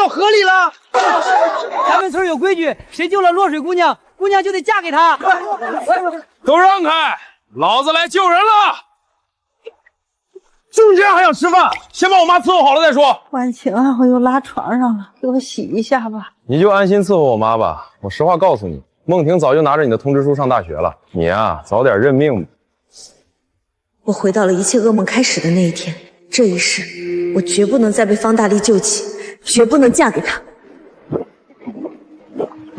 到河里了。咱们村有规矩，谁救了落水姑娘，姑娘就得嫁给他。都让开，老子来救人了。就你这样还想吃饭？先把我妈伺候好了再说。万晴啊，我又拉床上了，给我洗一下吧。你就安心伺候我妈吧。我实话告诉你，孟婷早就拿着你的通知书上大学了。你呀，早点认命吧。我回到了一切噩梦开始的那一天，这一世我绝不能再被方大力救起，绝不能嫁给他。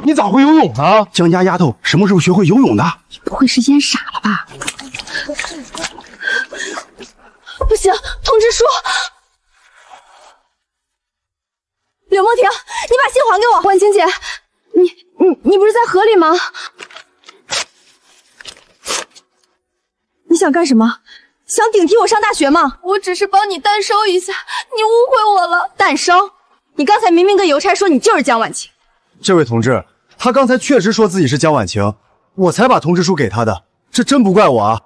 你咋会游泳呢？江家丫头什么时候学会游泳的？不会是淹傻了吧？不行，通知书！柳梦婷，你把信还给我。婉晴姐，你不是在河里吗？你想干什么？想顶替我上大学吗？我只是帮你代收一下，你误会我了。代收？你刚才明明跟邮差说你就是江婉晴。这位同志，他刚才确实说自己是江婉晴，我才把通知书给他的，这真不怪我啊。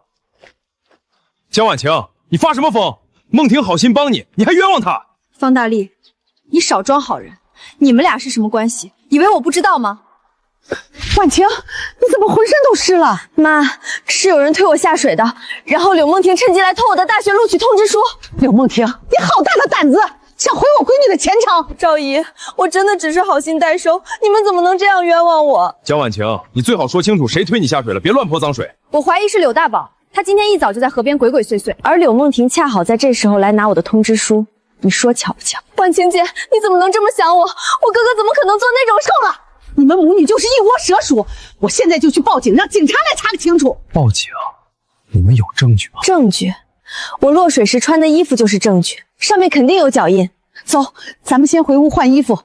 江婉晴，你发什么疯？孟婷好心帮你，你还冤枉她。方大力，你少装好人，你们俩是什么关系？以为我不知道吗？婉晴，你怎么浑身都湿了？妈，是有人推我下水的，然后柳梦婷趁机来偷我的大学录取通知书。柳梦婷，你好大的胆子，想毁我闺女的前程！赵姨，我真的只是好心代收，你们怎么能这样冤枉我？江婉晴，你最好说清楚谁推你下水了，别乱泼脏水。我怀疑是柳大宝，他今天一早就在河边鬼鬼祟祟，而柳梦婷恰好在这时候来拿我的通知书，你说巧不巧？婉晴姐，你怎么能这么想我？我哥哥怎么可能做那种事？够了！你们母女就是一窝蛇鼠，我现在就去报警，让警察来查个清楚。报警？你们有证据吗？证据？我落水时穿的衣服就是证据，上面肯定有脚印。走，咱们先回屋换衣服，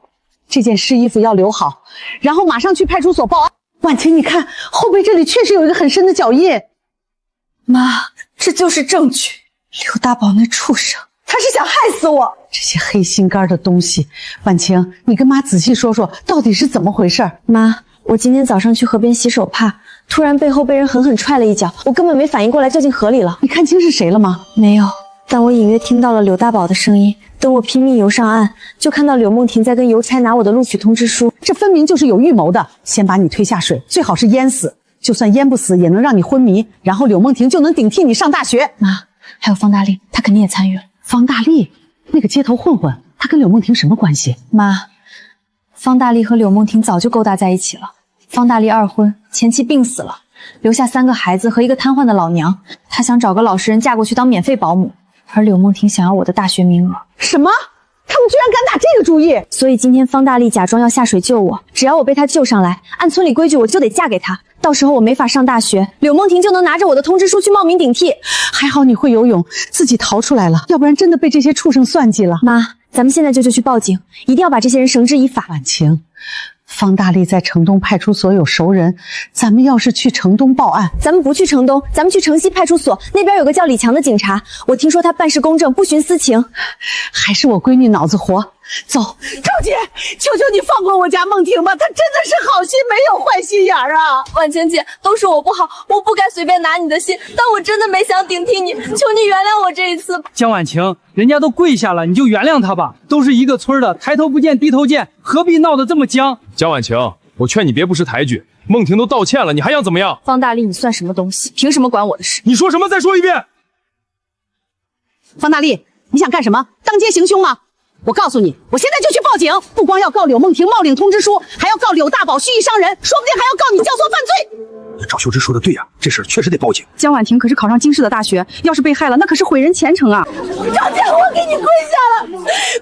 这件湿衣服要留好，然后马上去派出所报案。婉晴，你看后背这里确实有一个很深的脚印。妈，这就是证据。刘大宝那畜生，他是想害死我！这些黑心肝的东西，婉晴，你跟妈仔细说说，到底是怎么回事？妈，我今天早上去河边洗手帕，突然背后被人狠狠踹了一脚，我根本没反应过来，就进河里了。你看清是谁了吗？没有，但我隐约听到了柳大宝的声音。等我拼命游上岸，就看到柳梦婷在跟邮差拿我的录取通知书。这分明就是有预谋的，先把你推下水，最好是淹死，就算淹不死，也能让你昏迷，然后柳梦婷就能顶替你上大学。妈，还有方大力，他肯定也参与了。方大力，那个街头混混，他跟柳梦婷什么关系？妈，方大力和柳梦婷早就勾搭在一起了。方大力二婚，前妻病死了，留下3个孩子和一个瘫痪的老娘，他想找个老实人嫁过去当免费保姆。而柳梦婷想要我的大学名额。什么？他们居然敢打这个主意！所以今天方大力假装要下水救我，只要我被他救上来，按村里规矩我就得嫁给他。到时候我没法上大学，柳梦婷就能拿着我的通知书去冒名顶替。还好你会游泳，自己逃出来了，要不然真的被这些畜生算计了。妈，咱们现在就去报警，一定要把这些人绳之以法。婉晴，方大力在城东派出所有熟人，咱们要是去城东报案，咱们不去城东，咱们去城西派出所，那边有个叫李强的警察，我听说他办事公正，不徇私情。还是我闺女脑子活。走，赵姐，求求你放过我家梦婷吧，她真的是好心，没有坏心眼儿啊！婉晴姐，都是我不好，我不该随便拿你的信，但我真的没想顶替你，求你原谅我这一次。江婉晴，人家都跪下了，你就原谅他吧，都是一个村的，抬头不见低头见，何必闹得这么僵？江婉晴，我劝你别不识抬举，孟婷都道歉了，你还想怎么样？方大力，你算什么东西？凭什么管我的事？你说什么？再说一遍。方大力，你想干什么？当街行凶吗？我告诉你，我现在就去报警，不光要告柳梦婷冒领通知书，还要告柳大宝蓄意伤人，说不定还要告你教唆犯罪。赵秀芝说的对呀，这事确实得报警。江婉婷可是考上京师的大学，要是被害了，那可是毁人前程啊！赵姐，我给你跪下了，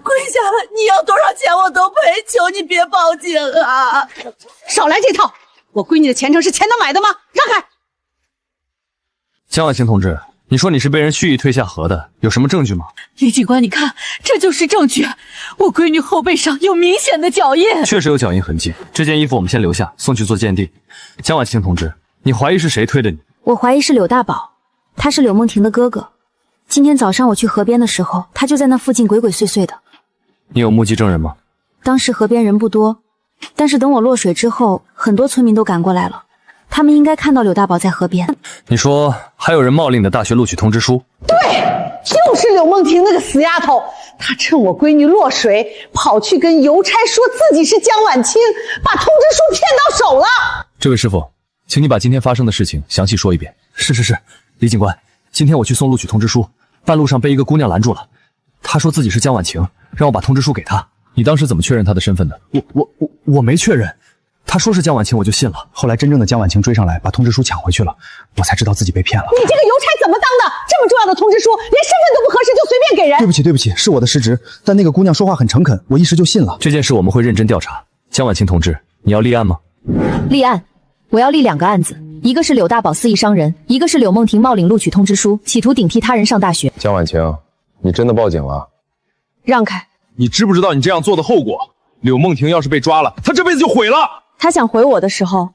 跪下了，你要多少钱我都赔，求你别报警啊！少来这套，我闺女的前程是钱能买的吗？让开！江婉晴同志，你说你是被人蓄意推下河的，有什么证据吗？李警官，你看，这就是证据，我闺女后背上有明显的脚印，确实有脚印痕迹。这件衣服我们先留下，送去做鉴定。江婉晴同志，你怀疑是谁推的你？我怀疑是柳大宝，他是柳梦婷的哥哥。今天早上我去河边的时候，他就在那附近鬼鬼祟祟的。你有目击证人吗？当时河边人不多，但是等我落水之后，很多村民都赶过来了，他们应该看到柳大宝在河边。你说还有人冒领你的大学录取通知书？对，就是柳梦婷那个死丫头，他趁我闺女落水，跑去跟邮差说自己是江晚清，把通知书骗到手了。这位师傅，请你把今天发生的事情详细说一遍。是，李警官，今天我去送录取通知书，半路上被一个姑娘拦住了，她说自己是江晚晴，让我把通知书给她。你当时怎么确认她的身份的？我没确认，她说是江晚晴，我就信了。后来真正的江晚晴追上来，把通知书抢回去了，我才知道自己被骗了。你这个邮差怎么当的？这么重要的通知书，连身份都不合适就随便给人？对不起，是我的失职，但那个姑娘说话很诚恳，我一时就信了。这件事我们会认真调查。江晚晴同志，你要立案吗？立案，我要立2个案子，一个是柳大宝肆意伤人，一个是柳梦婷冒领录取通知书，企图顶替他人上大学。江晚晴，你真的报警了？让开！你知不知道你这样做的后果？柳梦婷要是被抓了，她这辈子就毁了。他想回我的时候，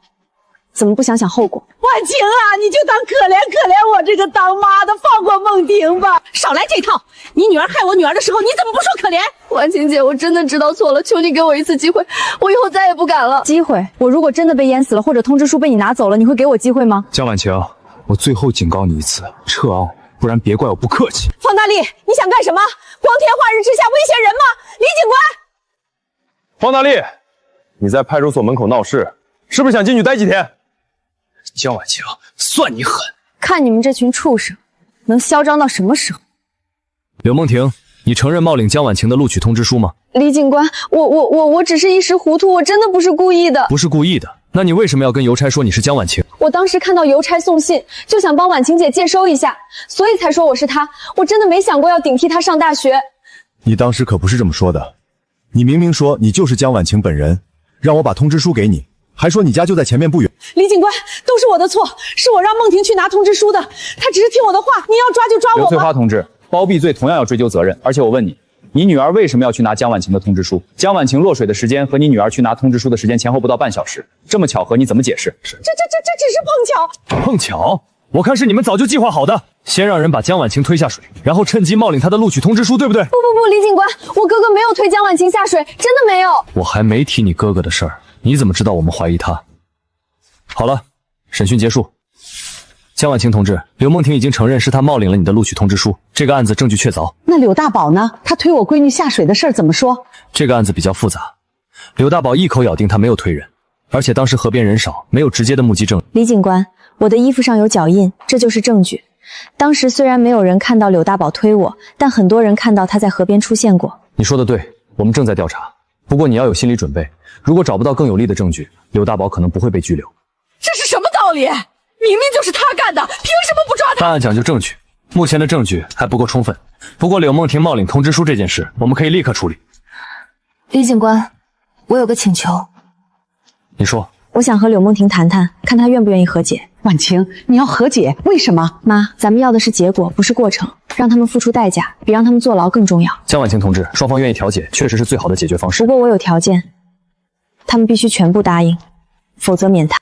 怎么不想想后果？晚晴啊，你就当可怜我这个当妈的，放过梦婷吧。少来这套！你女儿害我女儿的时候，你怎么不说可怜？婉晴姐，我真的知道错了，求你给我一次机会，我以后再也不敢了。机会？我如果真的被淹死了，或者通知书被你拿走了，你会给我机会吗？江晚晴，我最后警告你一次，撤案，不然别怪我不客气。方大力，你想干什么？光天化日之下威胁人吗？李警官！方大力，你在派出所门口闹事，是不是想进去待几天？江晚晴，算你狠！看你们这群畜生，能嚣张到什么时候？柳梦婷，你承认冒领江晚晴的录取通知书吗？李警官，我只是一时糊涂，我真的不是故意的。不是故意的，那你为什么要跟邮差说你是江晚晴？我当时看到邮差送信，就想帮婉晴姐接收一下，所以才说我是她。我真的没想过要顶替她上大学。你当时可不是这么说的，你明明说你就是江晚晴本人，让我把通知书给你，还说你家就在前面不远。李警官，都是我的错，是我让梦婷去拿通知书的，她只是听我的话，您要抓就抓我吧。刘翠花同志，包庇罪同样要追究责任。而且我问你，你女儿为什么要去拿江晚晴的通知书？江晚晴落水的时间和你女儿去拿通知书的时间前后不到半小时，这么巧合你怎么解释？这只是碰巧。碰巧？我看是你们早就计划好的，先让人把江晚晴推下水，然后趁机冒领她的录取通知书，对不对？不，李警官，我哥哥没有推江晚晴下水，真的没有。我还没提你哥哥的事儿，你怎么知道我们怀疑他？好了，审讯结束。江晚晴同志，刘梦婷已经承认是她冒领了你的录取通知书，这个案子证据确凿。那柳大宝呢？他推我闺女下水的事儿怎么说？这个案子比较复杂，刘大宝一口咬定他没有推人，而且当时河边人少，没有直接的目击证。李警官，我的衣服上有脚印，这就是证据。当时虽然没有人看到柳大宝推我，但很多人看到他在河边出现过。你说的对，我们正在调查。不过你要有心理准备，如果找不到更有力的证据，刘大宝可能不会被拘留。这是什么道理？明明就是他干的，凭什么不抓他？办案讲究证据，目前的证据还不够充分。不过柳梦婷冒领通知书这件事，我们可以立刻处理。李警官，我有个请求。你说。我想和柳梦婷谈谈，看她愿不愿意和解。婉晴，你要和解？为什么？妈，咱们要的是结果，不是过程。让他们付出代价，比让他们坐牢更重要。江晚晴同志，双方愿意调解，确实是最好的解决方式。不过我有条件，他们必须全部答应，否则免谈。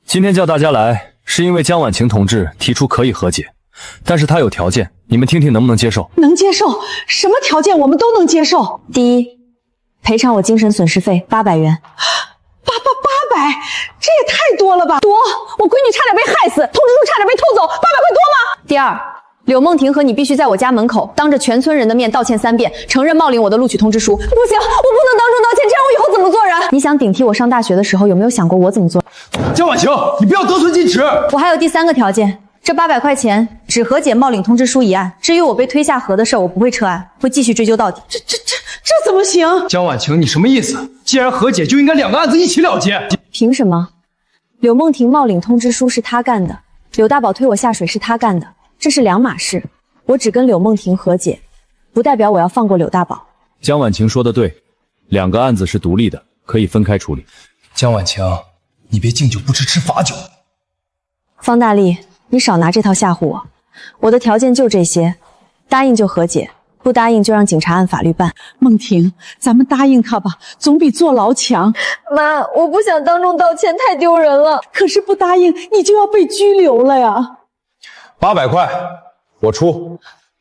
今天叫大家来，是因为江晚晴同志提出可以和解，但是他有条件，你们听听能不能接受？能接受，什么条件我们都能接受。第一，赔偿我精神损失费800元。800，这也太多了吧？多！我闺女差点被害死，通知书差点被偷走，800块多吗？第二，柳梦婷和你必须在我家门口当着全村人的面道歉3遍，承认冒领我的录取通知书。不行，我不能当众道歉，这样我以后怎么做人？你想顶替我上大学的时候，有没有想过我怎么做？江晚晴，你不要得寸进尺。我还有第3个条件，这800块钱只和解冒领通知书一案，至于我被推下河的事儿，我不会撤案，会继续追究到底。这怎么行？江晚晴，你什么意思？既然和解，就应该2个案子一起了结。凭什么？柳梦婷冒领通知书是他干的，柳大宝推我下水是他干的，这是2码事。我只跟柳梦婷和解，不代表我要放过柳大宝。江晚晴说的对，2个案子是独立的，可以分开处理。江晚晴，你别敬酒不吃吃罚酒。方大力，你少拿这套吓唬我。我的条件就这些，答应就和解，不答应就让警察按法律办。梦婷，咱们答应他吧，总比坐牢强。妈，我不想当众道歉，太丢人了。可是不答应，你就要被拘留了呀。800块，我出。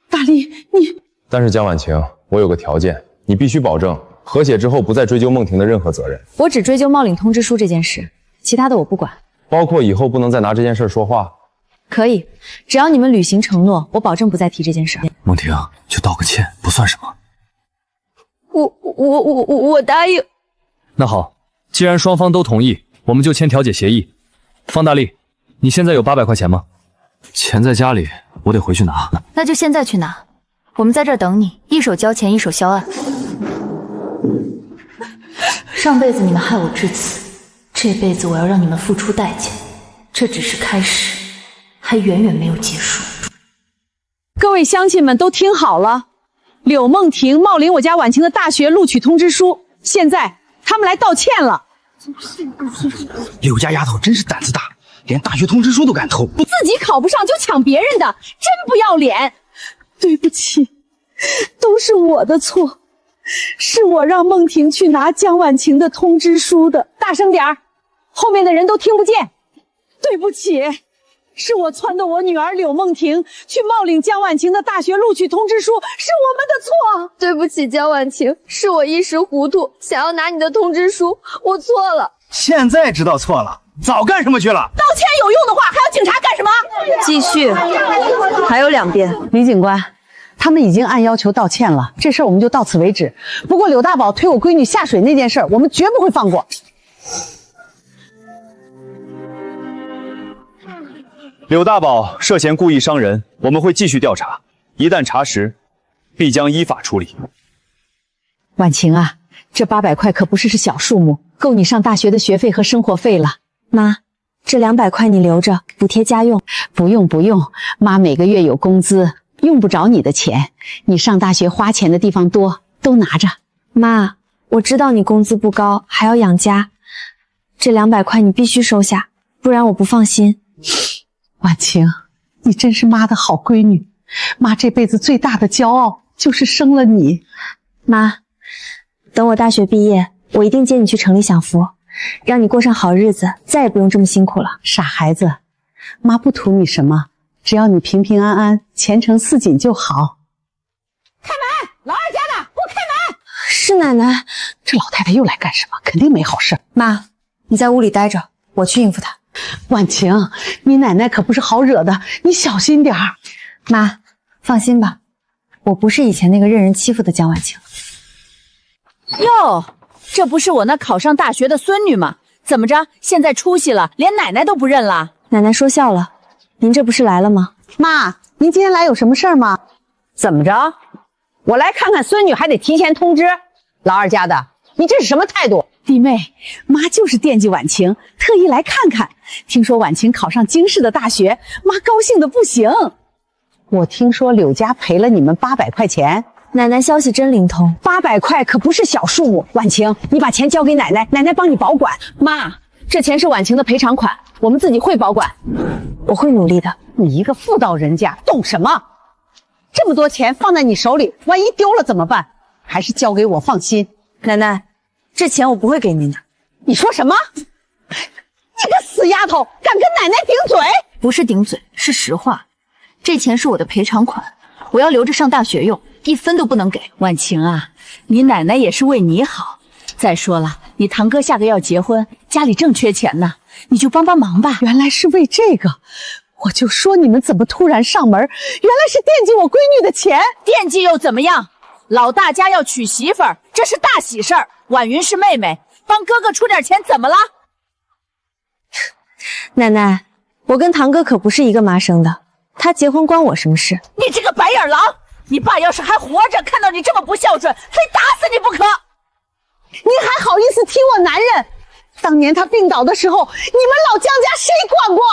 大力，你……但是江晚晴，我有个条件，你必须保证和解之后不再追究梦婷的任何责任。我只追究冒领通知书这件事，其他的我不管。包括以后不能再拿这件事说话。可以，只要你们履行承诺，我保证不再提这件事。梦婷，就道个歉，不算什么。我答应。那好，既然双方都同意，我们就签调解协议。方大力，你现在有800块钱吗？钱在家里，我得回去拿。那就现在去拿，我们在这儿等你，一手交钱一手销案。上辈子你们害我至此，这辈子我要让你们付出代价。这只是开始，还远远没有结束。各位乡亲们都听好了，柳梦婷冒领我家婉晴的大学录取通知书，现在他们来道歉了。柳家丫头真是胆子大，连大学通知书都敢偷，自己考不上就抢别人的，真不要脸！对不起，都是我的错，是我让梦婷去拿江婉晴的通知书的。大声点儿，后面的人都听不见。对不起，是我撺掇我女儿柳梦婷去冒领江婉晴的大学录取通知书，是我们的错。对不起，江婉晴，是我一时糊涂，想要拿你的通知书，我错了。现在知道错了，早干什么去了？道歉有用的话，还要警察干什么？继续，还有2遍。李警官，他们已经按要求道歉了，这事儿我们就到此为止。不过柳大宝推我闺女下水那件事儿，我们绝不会放过。柳大宝涉嫌故意伤人，我们会继续调查，一旦查实，必将依法处理。婉晴啊，这800块可不是小数目，够你上大学的学费和生活费了。妈，这200块你留着，补贴家用。不用，妈每个月有工资，用不着你的钱。你上大学花钱的地方多，都拿着。妈，我知道你工资不高，还要养家，这200块你必须收下，不然我不放心。婉晴，你真是妈的好闺女，妈这辈子最大的骄傲就是生了你。妈，等我大学毕业，我一定接你去城里享福，让你过上好日子，再也不用这么辛苦了。傻孩子，妈不图你什么，只要你平平安安、前程似锦就好。开门，老二家的，给我开门！是奶奶。这老太太又来干什么？肯定没好事。妈，你在屋里待着，我去应付她。婉晴，你奶奶可不是好惹的，你小心点儿。妈，放心吧，我不是以前那个任人欺负的江婉晴。哟，这不是我那考上大学的孙女吗？怎么着，现在出息了，连奶奶都不认了？奶奶说笑了，您这不是来了吗？妈，您今天来有什么事儿吗？怎么着？我来看看孙女还得提前通知？老二家的，你这是什么态度？弟妹，妈就是惦记婉晴，特意来看看。听说婉晴考上京市的大学，妈高兴的不行。我听说柳家赔了你们800块钱。奶奶消息真灵通，800块可不是小数目。婉晴，你把钱交给奶奶，奶奶帮你保管。妈，这钱是婉晴的赔偿款，我们自己会保管。我会努力的。你一个妇道人家，懂什么？这么多钱放在你手里，万一丢了怎么办？还是交给我，放心。奶奶，这钱我不会给您的。你说什么？你个死丫头，敢跟奶奶顶嘴？不是顶嘴，是实话。这钱是我的赔偿款，我要留着上大学用，1分都不能给。婉晴啊，你奶奶也是为你好。再说了，你堂哥下个要结婚，家里正缺钱呢，你就帮帮忙吧。原来是为这个，我就说你们怎么突然上门，原来是惦记我闺女的钱。惦记又怎么样？老大家要娶媳妇儿，这是大喜事儿。婉云是妹妹，帮哥哥出点钱怎么了？奶奶，我跟堂哥可不是一个妈生的，他结婚关我什么事？你这个白眼狼！你爸要是还活着，看到你这么不孝顺，非打死你不可！您还好意思踢我男人？当年他病倒的时候，你们老江家谁管过？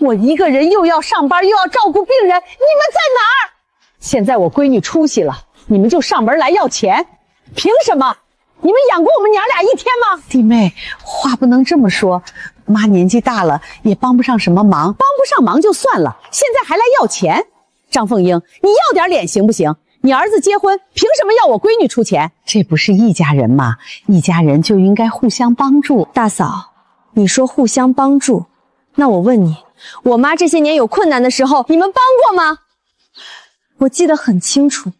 我一个人又要上班又要照顾病人，你们在哪儿？现在我闺女出息了，你们就上门来要钱，凭什么？你们养过我们娘俩1天吗？弟妹，话不能这么说，妈年纪大了，也帮不上什么忙，帮不上忙就算了，现在还来要钱。张凤英，你要点脸行不行？你儿子结婚，凭什么要我闺女出钱？这不是一家人吗？一家人就应该互相帮助。大嫂，你说互相帮助，那我问你，我妈这些年有困难的时候，你们帮过吗？我记得很清楚，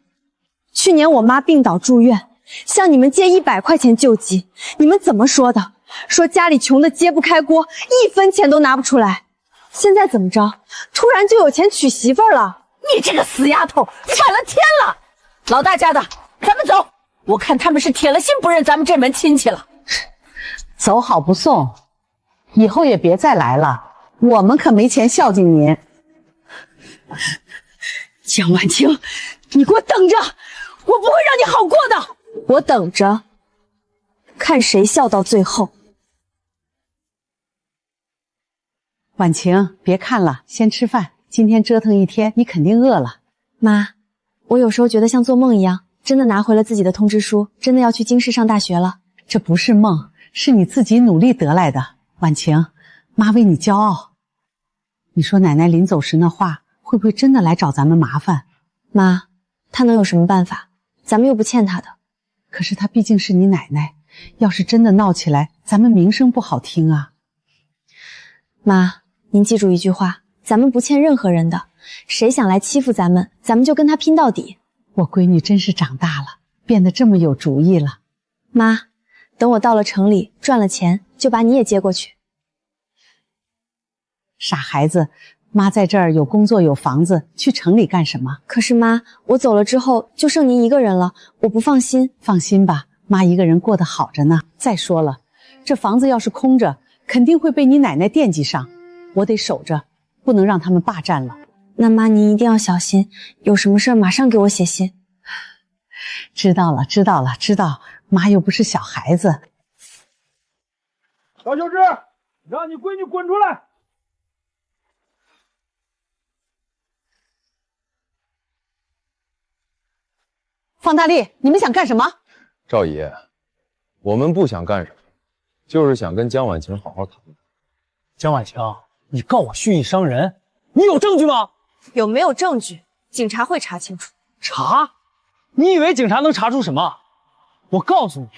去年我妈病倒住院，向你们借100块钱救急，你们怎么说的？说家里穷得揭不开锅，1分钱都拿不出来。现在怎么着？突然就有钱娶媳妇儿了？你这个死丫头，反了天了！老大家的，咱们走。我看他们是铁了心不认咱们这门亲戚了。走好不送，以后也别再来了，我们可没钱孝敬您。江晚晴，你给我等着，我不会让你好过的。我等着，看谁笑到最后。婉晴，别看了，先吃饭。今天折腾一天，你肯定饿了。妈，我有时候觉得像做梦一样，真的拿回了自己的通知书，真的要去京师上大学了。这不是梦，是你自己努力得来的。婉晴，妈为你骄傲。你说奶奶临走时那话，会不会真的来找咱们麻烦？妈，她能有什么办法？咱们又不欠她的。可是她毕竟是你奶奶，要是真的闹起来，咱们名声不好听啊。妈，您记住一句话，咱们不欠任何人的，谁想来欺负咱们，咱们就跟他拼到底。我闺女真是长大了，变得这么有主意了。妈，等我到了城里赚了钱，就把你也接过去。傻孩子，妈在这儿有工作有房子，去城里干什么？可是妈，我走了之后就剩您一个人了，我不放心。放心吧，妈一个人过得好着呢。再说了，这房子要是空着，肯定会被你奶奶惦记上，我得守着，不能让他们霸占了。那妈您一定要小心，有什么事马上给我写信。知道了，知道了，知道。妈又不是小孩子。高秀芝，让你闺女滚出来！方大力，你们想干什么？赵姨，我们不想干什么，就是想跟江婉晴好好谈。江婉晴，你告我蓄意伤人，你有证据吗？有没有证据，警察会查清楚。查？你以为警察能查出什么？我告诉你，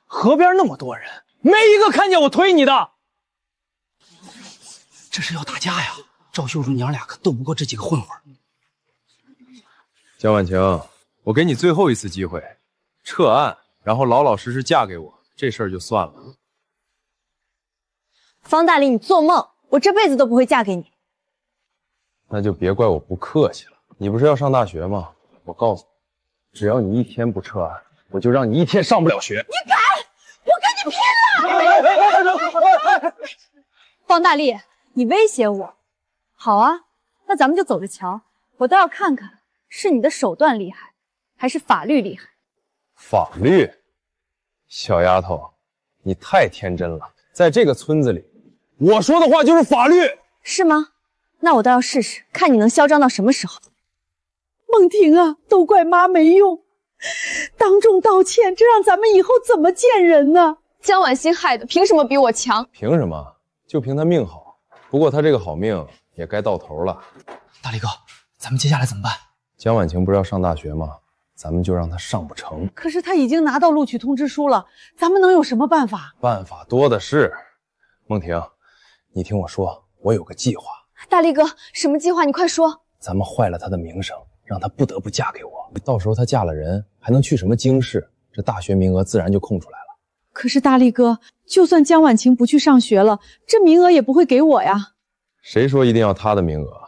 河边那么多人，没一个看见我推你的。这是要打架呀！赵秀珠娘俩可斗不过这几个混混。江婉晴，我给你最后一次机会，撤案，然后老老实实嫁给我，这事儿就算了。方大力，你做梦！我这辈子都不会嫁给你。那就别怪我不客气了。你不是要上大学吗？我告诉你，只要你一天不撤案，我就让你一天上不了学。你敢！我跟你拼了！方大力，你威胁我？好啊，那咱们就走着瞧，我倒要看看是你的手段厉害，还是法律厉害。法律？小丫头，你太天真了。在这个村子里，我说的话就是法律。是吗？那我倒要试试，看你能嚣张到什么时候。梦婷啊，都怪妈没用，当众道歉，这让咱们以后怎么见人呢？江婉欣害的，凭什么比我强？凭什么？就凭他命好。不过他这个好命也该到头了。大力哥，咱们接下来怎么办？江婉晴不是要上大学吗？咱们就让她上不成。可是她已经拿到录取通知书了，咱们能有什么办法？办法多的是。梦婷，你听我说，我有个计划。大力哥，什么计划？你快说。咱们坏了她的名声，让她不得不嫁给我。到时候她嫁了人，还能去什么京师，这大学名额自然就空出来了。可是大力哥，就算江婉晴不去上学了，这名额也不会给我呀。谁说一定要她的名额？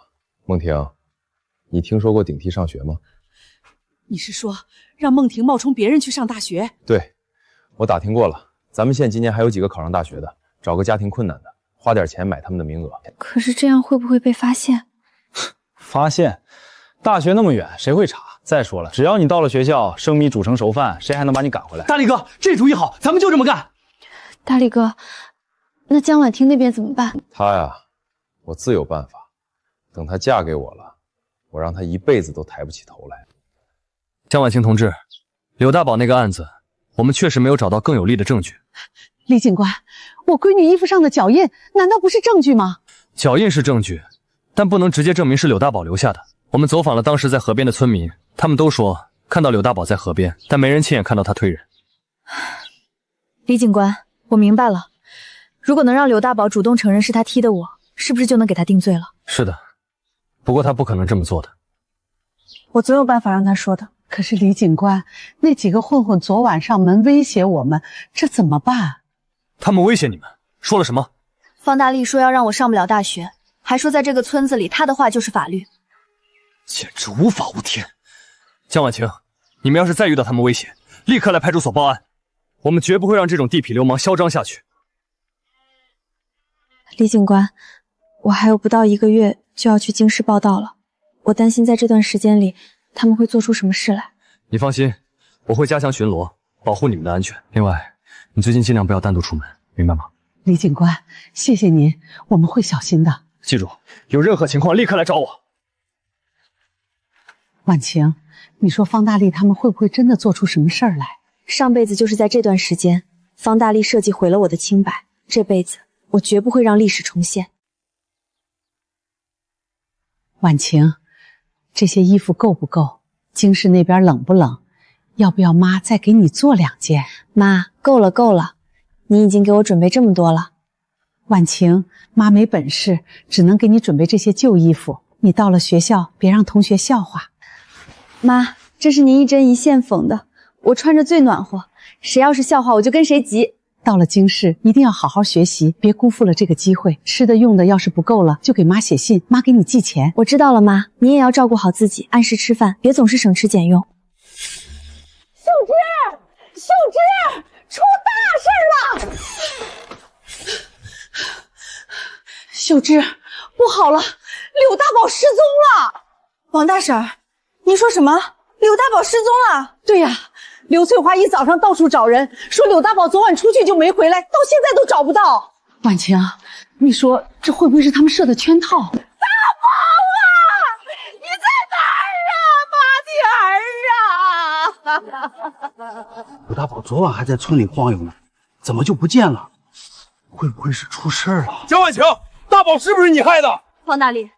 梦婷，你听说过顶替上学吗？你是说让梦婷冒充别人去上大学？对，我打听过了，咱们县今年还有几个考上大学的，找个家庭困难的，花点钱买他们的名额。可是这样会不会被发现？发现？大学那么远，谁会查？再说了，只要你到了学校，生米煮成熟饭，谁还能把你赶回来？大力哥，这主意好，咱们就这么干。大力哥，那江婉婷那边怎么办？她呀，我自有办法。等她嫁给我了，我让她一辈子都抬不起头来。江婉晴同志，柳大宝那个案子，我们确实没有找到更有力的证据。李警官，我闺女衣服上的脚印难道不是证据吗？脚印是证据，但不能直接证明是柳大宝留下的。我们走访了当时在河边的村民，他们都说看到柳大宝在河边，但没人亲眼看到他推人。李警官，我明白了。如果能让柳大宝主动承认是他踢的我，是不是就能给他定罪了？是的，不过他不可能这么做的。我总有办法让他说的。可是李警官，那几个混混昨晚上门威胁我们，这怎么办？他们威胁你们，说了什么？方大力说要让我上不了大学，还说在这个村子里他的话就是法律，简直无法无天。江婉晴，你们要是再遇到他们威胁，立刻来派出所报案，我们绝不会让这种地痞流氓嚣张下去。李警官，我还有不到1个月就要去京师报道了，我担心在这段时间里他们会做出什么事来。你放心，我会加强巡逻，保护你们的安全。另外，你最近尽量不要单独出门，明白吗？李警官，谢谢您，我们会小心的。记住，有任何情况立刻来找我。婉晴，你说方大力他们会不会真的做出什么事儿来？上辈子就是在这段时间，方大力设计毁了我的清白，这辈子我绝不会让历史重现。婉晴，这些衣服够不够？京市那边冷不冷？要不要妈再给你做2件？妈，够了够了，你已经给我准备这么多了。婉晴，妈没本事，只能给你准备这些旧衣服。你到了学校，别让同学笑话。妈，这是您一针一线缝的，我穿着最暖和，谁要是笑话我就跟谁急。到了京市，一定要好好学习，别辜负了这个机会。吃的用的要是不够了，就给妈写信，妈给你寄钱。我知道了，妈，你也要照顾好自己，按时吃饭，别总是省吃俭用。秀芝，秀芝，出大事了！秀芝，不好了，柳大宝失踪了！王大婶儿，你说什么？柳大宝失踪了？对呀，刘翠花一早上到处找人，说柳大宝昨晚出去就没回来，到现在都找不到。婉晴，你说这会不会是他们设的圈套？大宝啊，你在哪儿啊，妈的儿啊！柳大宝昨晚还在村里晃悠呢，怎么就不见了？会不会是出事了？江婉晴，大宝是不是你害的？方大力，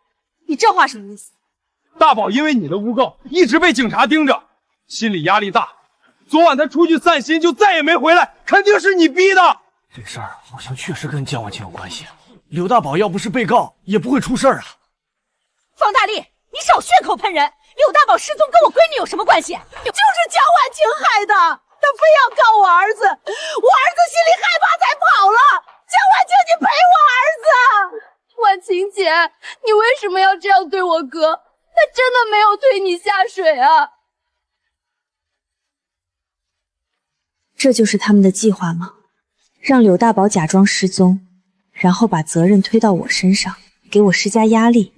你这话什么意思？大宝因为你的诬告，一直被警察盯着，心理压力大。昨晚他出去散心，就再也没回来，肯定是你逼的。这事儿好像确实跟江婉晴有关系。柳大宝要不是被告，也不会出事儿啊。方大力，你少血口喷人！柳大宝失踪跟我闺女有什么关系？就是江婉晴害的，他非要告我儿子，我儿子心里害怕才跑了。江婉晴，你赔我儿子！婉晴姐，你为什么要这样对我哥？他真的没有推你下水啊！这就是他们的计划吗？让柳大宝假装失踪，然后把责任推到我身上，给我施加压力。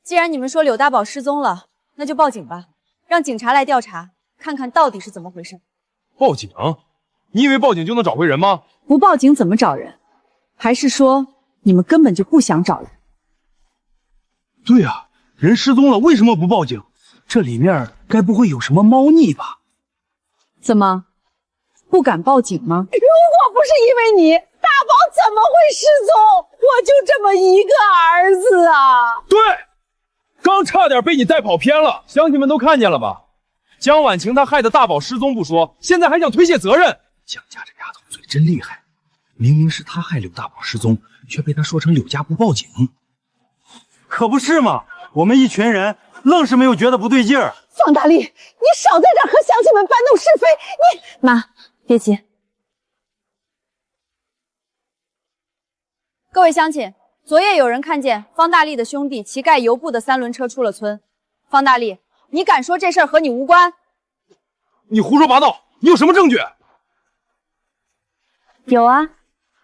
既然你们说柳大宝失踪了，那就报警吧，让警察来调查，看看到底是怎么回事。报警？你以为报警就能找回人吗？不报警怎么找人？还是说你们根本就不想找人？对啊，人失踪了，为什么不报警？这里面该不会有什么猫腻吧？怎么，不敢报警吗？如果不是因为你，大宝怎么会失踪？我就这么一个儿子啊！对，刚差点被你带跑偏了，乡亲们都看见了吧？江婉晴她害得大宝失踪不说，现在还想推卸责任。江家这丫头嘴真厉害，明明是她害柳大宝失踪，却被她说成柳家不报警。可不是嘛，我们一群人愣是没有觉得不对劲儿。方大力，你少在这儿和乡亲们搬弄是非！你妈，别急。各位乡亲，昨夜有人看见方大力的兄弟骑盖油布的3轮车出了村。方大力，你敢说这事儿和你无关？你胡说八道！你有什么证据？有啊，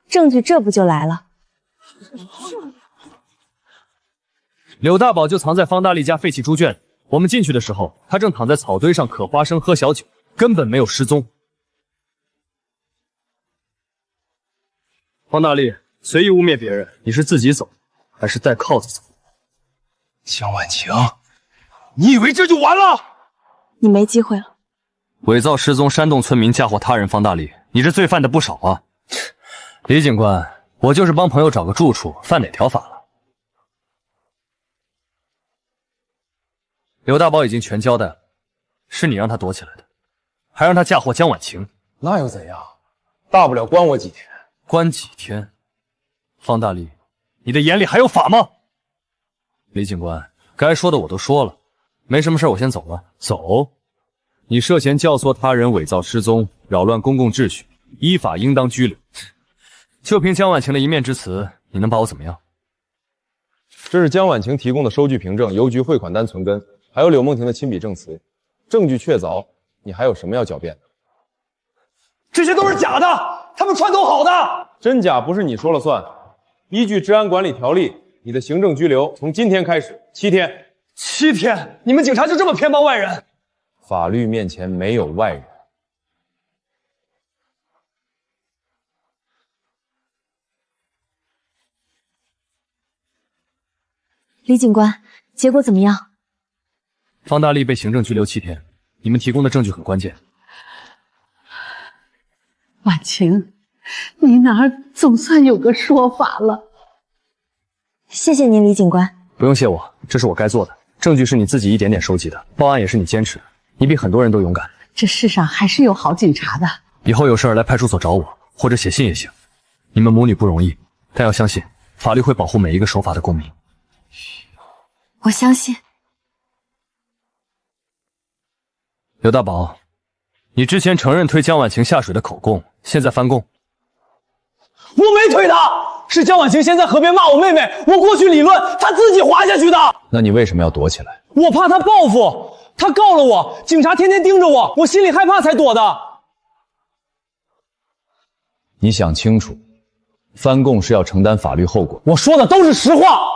证据这不就来了。柳大宝就藏在方大力家废弃猪圈，我们进去的时候，他正躺在草堆上嗑花生喝小酒，根本没有失踪。方大力随意污蔑别人，你是自己走，还是带铐子走？江婉晴，你以为这就完了？你没机会了。伪造失踪、煽动村民、嫁祸他人，方大力，你这罪犯的不少啊！李警官，我就是帮朋友找个住处，犯哪条法了？柳大宝已经全交代了，是你让他躲起来的，还让他嫁祸江婉晴。那又怎样？大不了关我几天。关几天？方大力，你的眼里还有法吗？李警官，该说的我都说了，没什么事，我先走了。走？你涉嫌教唆他人伪造失踪，扰乱公共秩序，依法应当拘留。就凭江婉晴的一面之词，你能把我怎么样？这是江婉晴提供的收据凭证、邮局汇款单存根，还有柳梦婷的亲笔证词，证据确凿。你还有什么要狡辩的？这些都是假的，他们串通好的。真假不是你说了算。依据治安管理条例，你的行政拘留从今天开始7天。7天？你们警察就这么偏帮外人？法律面前没有外人。李警官，结果怎么样？方大力被行政拘留7天，你们提供的证据很关键。婉晴，你哪儿总算有个说法了。谢谢您，李警官。不用谢我，这是我该做的。证据是你自己一点点收集的，报案也是你坚持的，你比很多人都勇敢。这世上还是有好警察的。以后有事来派出所找我，或者写信也行。你们母女不容易，但要相信，法律会保护每一个守法的公民。我相信。刘大宝，你之前承认推江婉晴下水的口供，现在翻供。我没推她，是江婉晴先在河边骂我妹妹，我过去理论，她自己滑下去的。那你为什么要躲起来？我怕她报复，她告了我，警察天天盯着我，我心里害怕才躲的。你想清楚，翻供是要承担法律后果。我说的都是实话。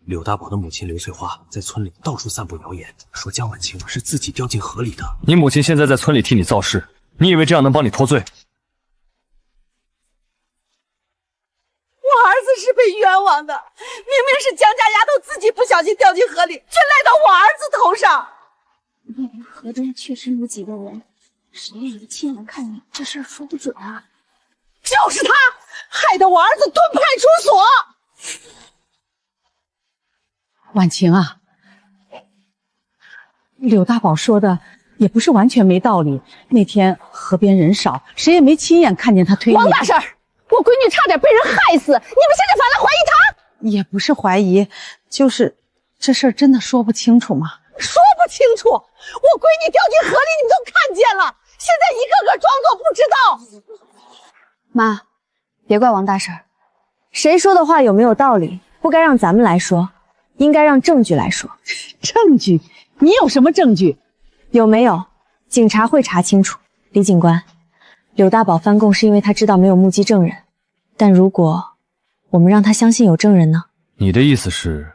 柳大宝的母亲刘翠花在村里到处散布谣言，说江婉晴是自己掉进河里的。你母亲现在在村里替你造势，你以为这样能帮你脱罪？我儿子是被冤枉的，明明是江家丫头自己不小心掉进河里，却赖到我儿子头上。因为河中确实有几个人，谁愿意亲眼看你，这事儿说不准啊。就是他，害得我儿子蹲派出所。婉晴啊，柳大宝说的也不是完全没道理。那天河边人少，谁也没亲眼看见他推你。王大婶，我闺女差点被人害死，你们现在反来怀疑她？也不是怀疑，就是这事儿真的说不清楚吗？说不清楚，我闺女掉进河里，你们都看见了，现在一个个装作不知道。妈，别怪王大婶，谁说的话有没有道理，不该让咱们来说。应该让证据来说。证据？你有什么证据？有没有？警察会查清楚。李警官，柳大宝翻供是因为他知道没有目击证人，但如果我们让他相信有证人呢？你的意思是？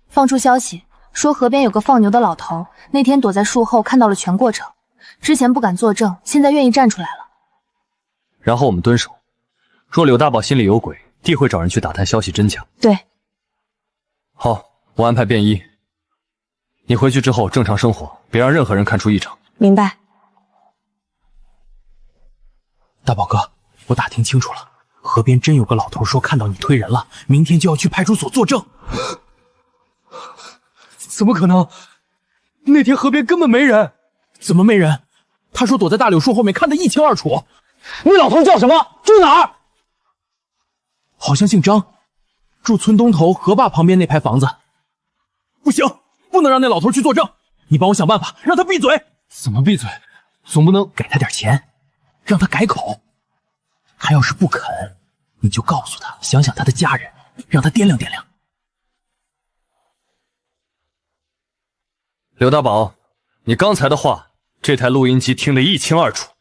放出消息说河边有个放牛的老头，那天躲在树后看到了全过程，之前不敢作证，现在愿意站出来了。然后我们蹲守，若柳大宝心里有鬼，定会找人去打探消息真假。对。好。我安排便衣，你回去之后正常生活，别让任何人看出异常。明白。大宝哥，我打听清楚了，河边真有个老头说看到你推人了，明天就要去派出所作证。怎么可能？那天河边根本没人。怎么没人？他说躲在大柳树后面，看得一清二楚。那老头叫什么？住哪儿？好像姓张，住村东头河坝旁边那排房子。不行，不能让那老头去作证，你帮我想办法让他闭嘴。怎么闭嘴？总不能给他点钱让他改口。他要是不肯，你就告诉他，想想他的家人，让他掂量掂量。刘大宝，你刚才的话，这台录音机听得一清二楚。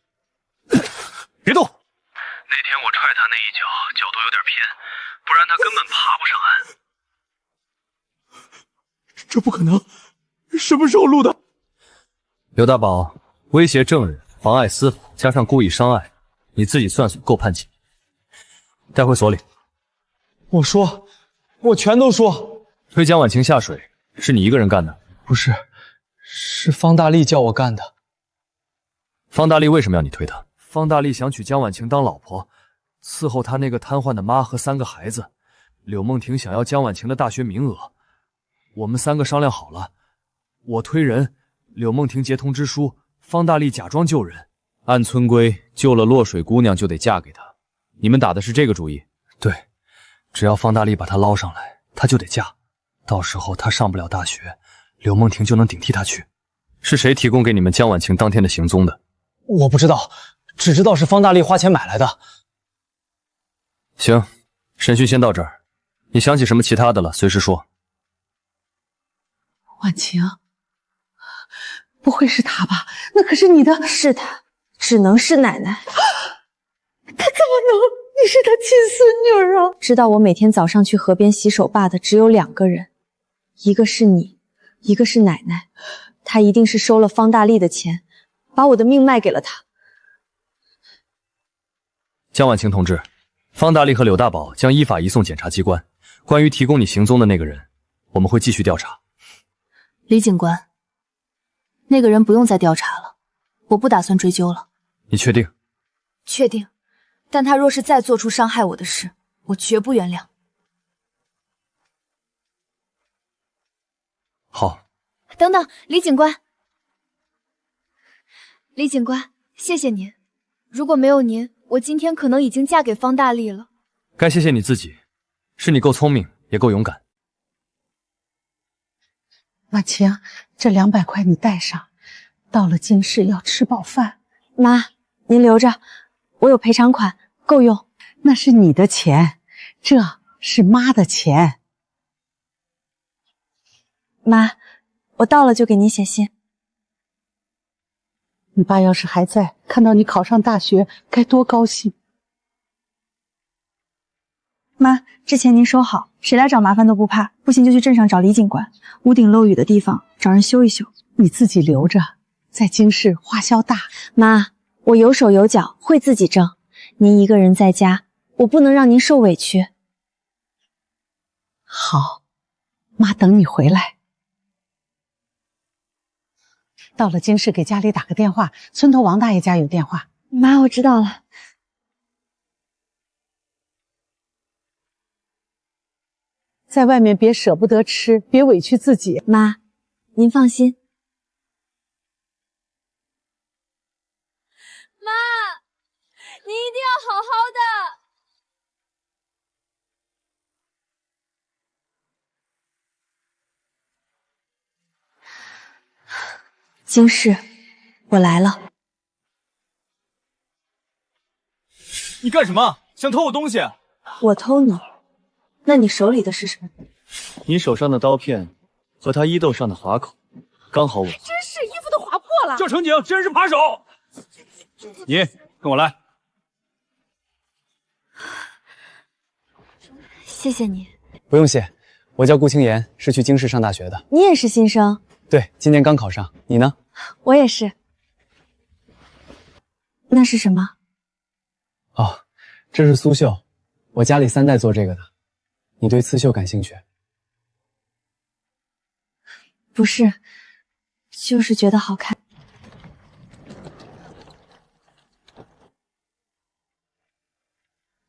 别动！那天我踹他那一脚，角度有点偏，不然他根本爬不上岸。这不可能，什么时候录的？刘大宝，威胁证人，妨碍司法，加上故意伤害，你自己算算够判几年？带回所里。我说，我全都说。推江婉晴下水是你一个人干的？不是，是方大力叫我干的。方大力为什么要你推他？方大力想娶江婉晴当老婆，伺候他那个瘫痪的妈和3个孩子。柳梦婷想要江婉晴的大学名额。我们3个商量好了，我推人，柳梦婷截通知书，方大力假装救人。按村规，救了落水姑娘就得嫁给他。你们打的是这个主意？对，只要方大力把她捞上来，她就得嫁。到时候她上不了大学，柳梦婷就能顶替她去。是谁提供给你们江婉晴当天的行踪的？我不知道，只知道是方大力花钱买来的。行，审讯先到这儿，你想起什么其他的了，随时说。婉晴，不会是他吧？那可是你的……是他，只能是奶奶。他怎么能？你是他亲孙女啊！知道我每天早上去河边洗手坝的只有2个人，一个是你，一个是奶奶。他一定是收了方大力的钱，把我的命卖给了他。江婉晴同志，方大力和柳大宝将依法移送检察机关。关于提供你行踪的那个人，我们会继续调查。李警官，那个人不用再调查了，我不打算追究了。你确定？确定，但他若是再做出伤害我的事，我绝不原谅。好。等等，李警官，李警官，谢谢您。如果没有您，我今天可能已经嫁给方大力了。该谢谢你自己，是你够聪明，也够勇敢。婉晴，这200块你带上，到了京市要吃饱饭。妈，您留着，我有赔偿款，够用。那是你的钱，这是妈的钱。妈，我到了就给您写信。你爸要是还在，看到你考上大学，该多高兴。妈，之前您说好，谁来找麻烦都不怕，不行就去镇上找李警官，屋顶漏雨的地方找人修一修。你自己留着，在京市花销大。妈，我有手有脚，会自己挣。您一个人在家，我不能让您受委屈。好，妈等你回来。到了京市给家里打个电话，村头王大爷家有电话。妈，我知道了。在外面别舍不得吃，别委屈自己。妈，您放心。妈，你一定要好好的。京市，我来了。你干什么？想偷我东西？我偷你？那你手里的是什么？你手上的刀片和他衣兜上的划口，刚好吻合。真是衣服都划破了。叫乘警，真是扒手！你跟我来。谢谢你。不用谢，我叫顾青言，是去京市上大学的。你也是新生？对，今年刚考上。你呢？我也是。那是什么？哦，这是苏绣，我家里3代做这个的。你对刺绣感兴趣？不是，就是觉得好看。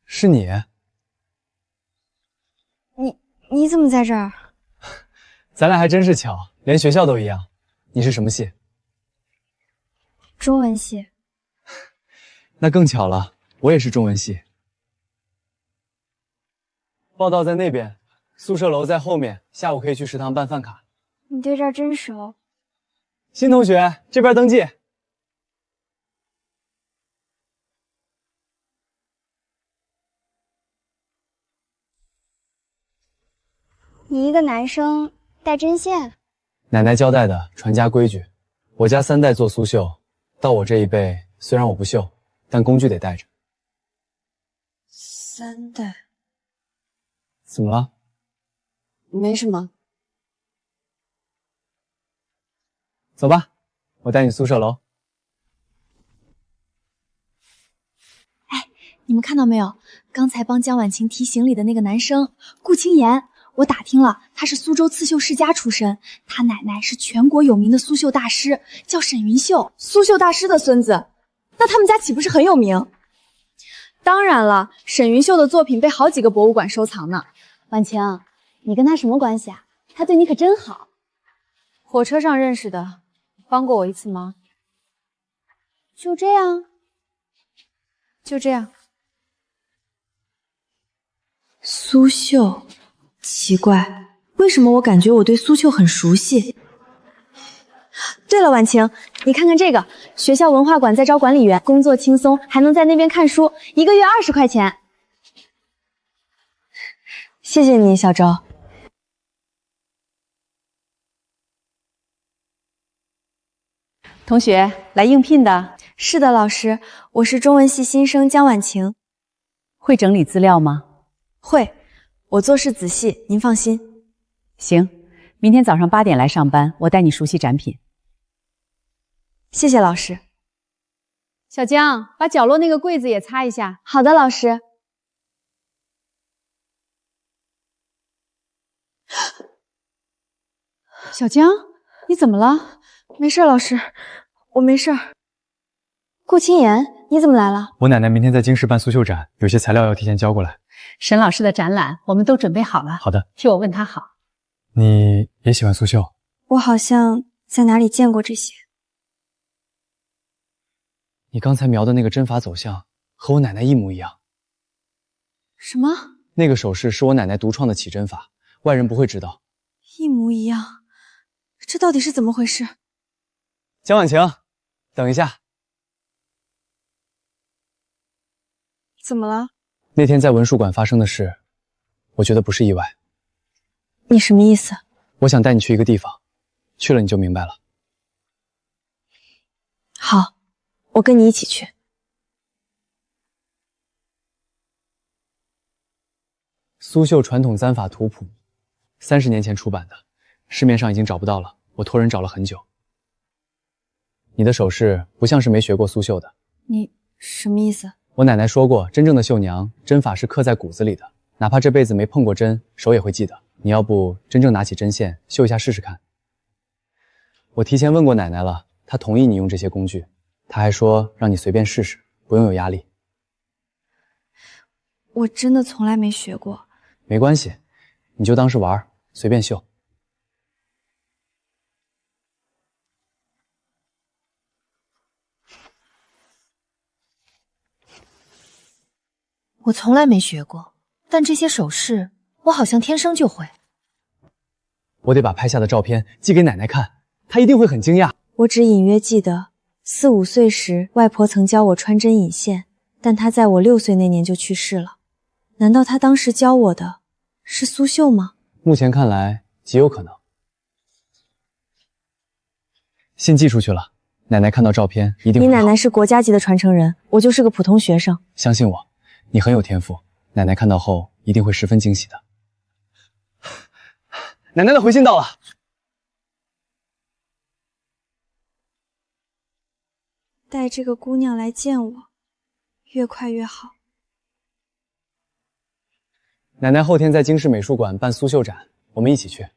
是你？你怎么在这儿？咱俩还真是巧，连学校都一样。你是什么系？中文系。那更巧了，我也是中文系。报道在那边，宿舍楼在后面，下午可以去食堂办饭卡。你对这儿真熟。新同学，这边登记。你一个男生带针线？奶奶交代的，传家规矩。我家3代做苏绣，到我这一辈，虽然我不绣，但工具得带着。 3代？怎么了？没什么。走吧，我带你宿舍楼。哎，你们看到没有？刚才帮江婉晴提行李的那个男生，顾青言。 我打听了，他是苏州刺绣世家出身，他奶奶是全国有名的苏绣大师，叫沈云秀，苏绣大师的孙子。那他们家岂不是很有名？当然了，沈云秀的作品被好几个博物馆收藏呢。婉晴，你跟他什么关系啊？他对你可真好。火车上认识的，帮过我一次忙。就这样，就这样。苏绣。 奇怪，为什么我感觉我对苏绣很熟悉？对了，婉晴，你看看这个，学校文化馆在招管理员，工作轻松，还能在那边看书，1个月20块钱。谢谢你，小周。同学来应聘的？是的，老师，我是中文系新生江婉晴。会整理资料吗？会，我做事仔细，您放心。行，明天早上8点来上班，我带你熟悉展品。谢谢老师。小江，把角落那个柜子也擦一下。好的，老师。小江，你怎么了？没事，老师，我没事。顾清言，你怎么来了？我奶奶明天在京师办苏绣展，有些材料要提前交过来。沈老师的展览我们都准备好了。好的，替我问他好。你也喜欢苏绣？我好像在哪里见过这些。你刚才描的那个针法走向和我奶奶一模一样。什么？那个手势是我奶奶独创的起针法，外人不会知道。一模一样，这到底是怎么回事？江婉晴，等一下。怎么了？那天在文术馆发生的事，我觉得不是意外。你什么意思？我想带你去一个地方，去了你就明白了。好，我跟你一起去。苏绣传统簪法图谱，30年前出版的，市面上已经找不到了，我托人找了很久。你的手势不像是没学过苏绣的。你什么意思？我奶奶说过，真正的绣娘针法是刻在骨子里的，哪怕这辈子没碰过针，手也会记得。你要不真正拿起针线绣一下试试看？我提前问过奶奶了，她同意你用这些工具，她还说让你随便试试，不用有压力。我真的从来没学过。没关系，你就当是玩，随便绣。我从来没学过，但这些手势我好像天生就会。我得把拍下的照片寄给奶奶看，她一定会很惊讶。我只隐约记得4、5岁时，外婆曾教我穿针引线，但她在我6岁那年就去世了。难道她当时教我的是苏绣吗？目前看来极有可能。信寄出去了，奶奶看到照片一定会。你奶奶是国家级的传承人，我就是个普通学生。相信我，你很有天赋，奶奶看到后一定会十分惊喜的。奶奶的回信到了。带这个姑娘来见我，越快越好。奶奶后天在京市美术馆办苏绣展，我们一起去。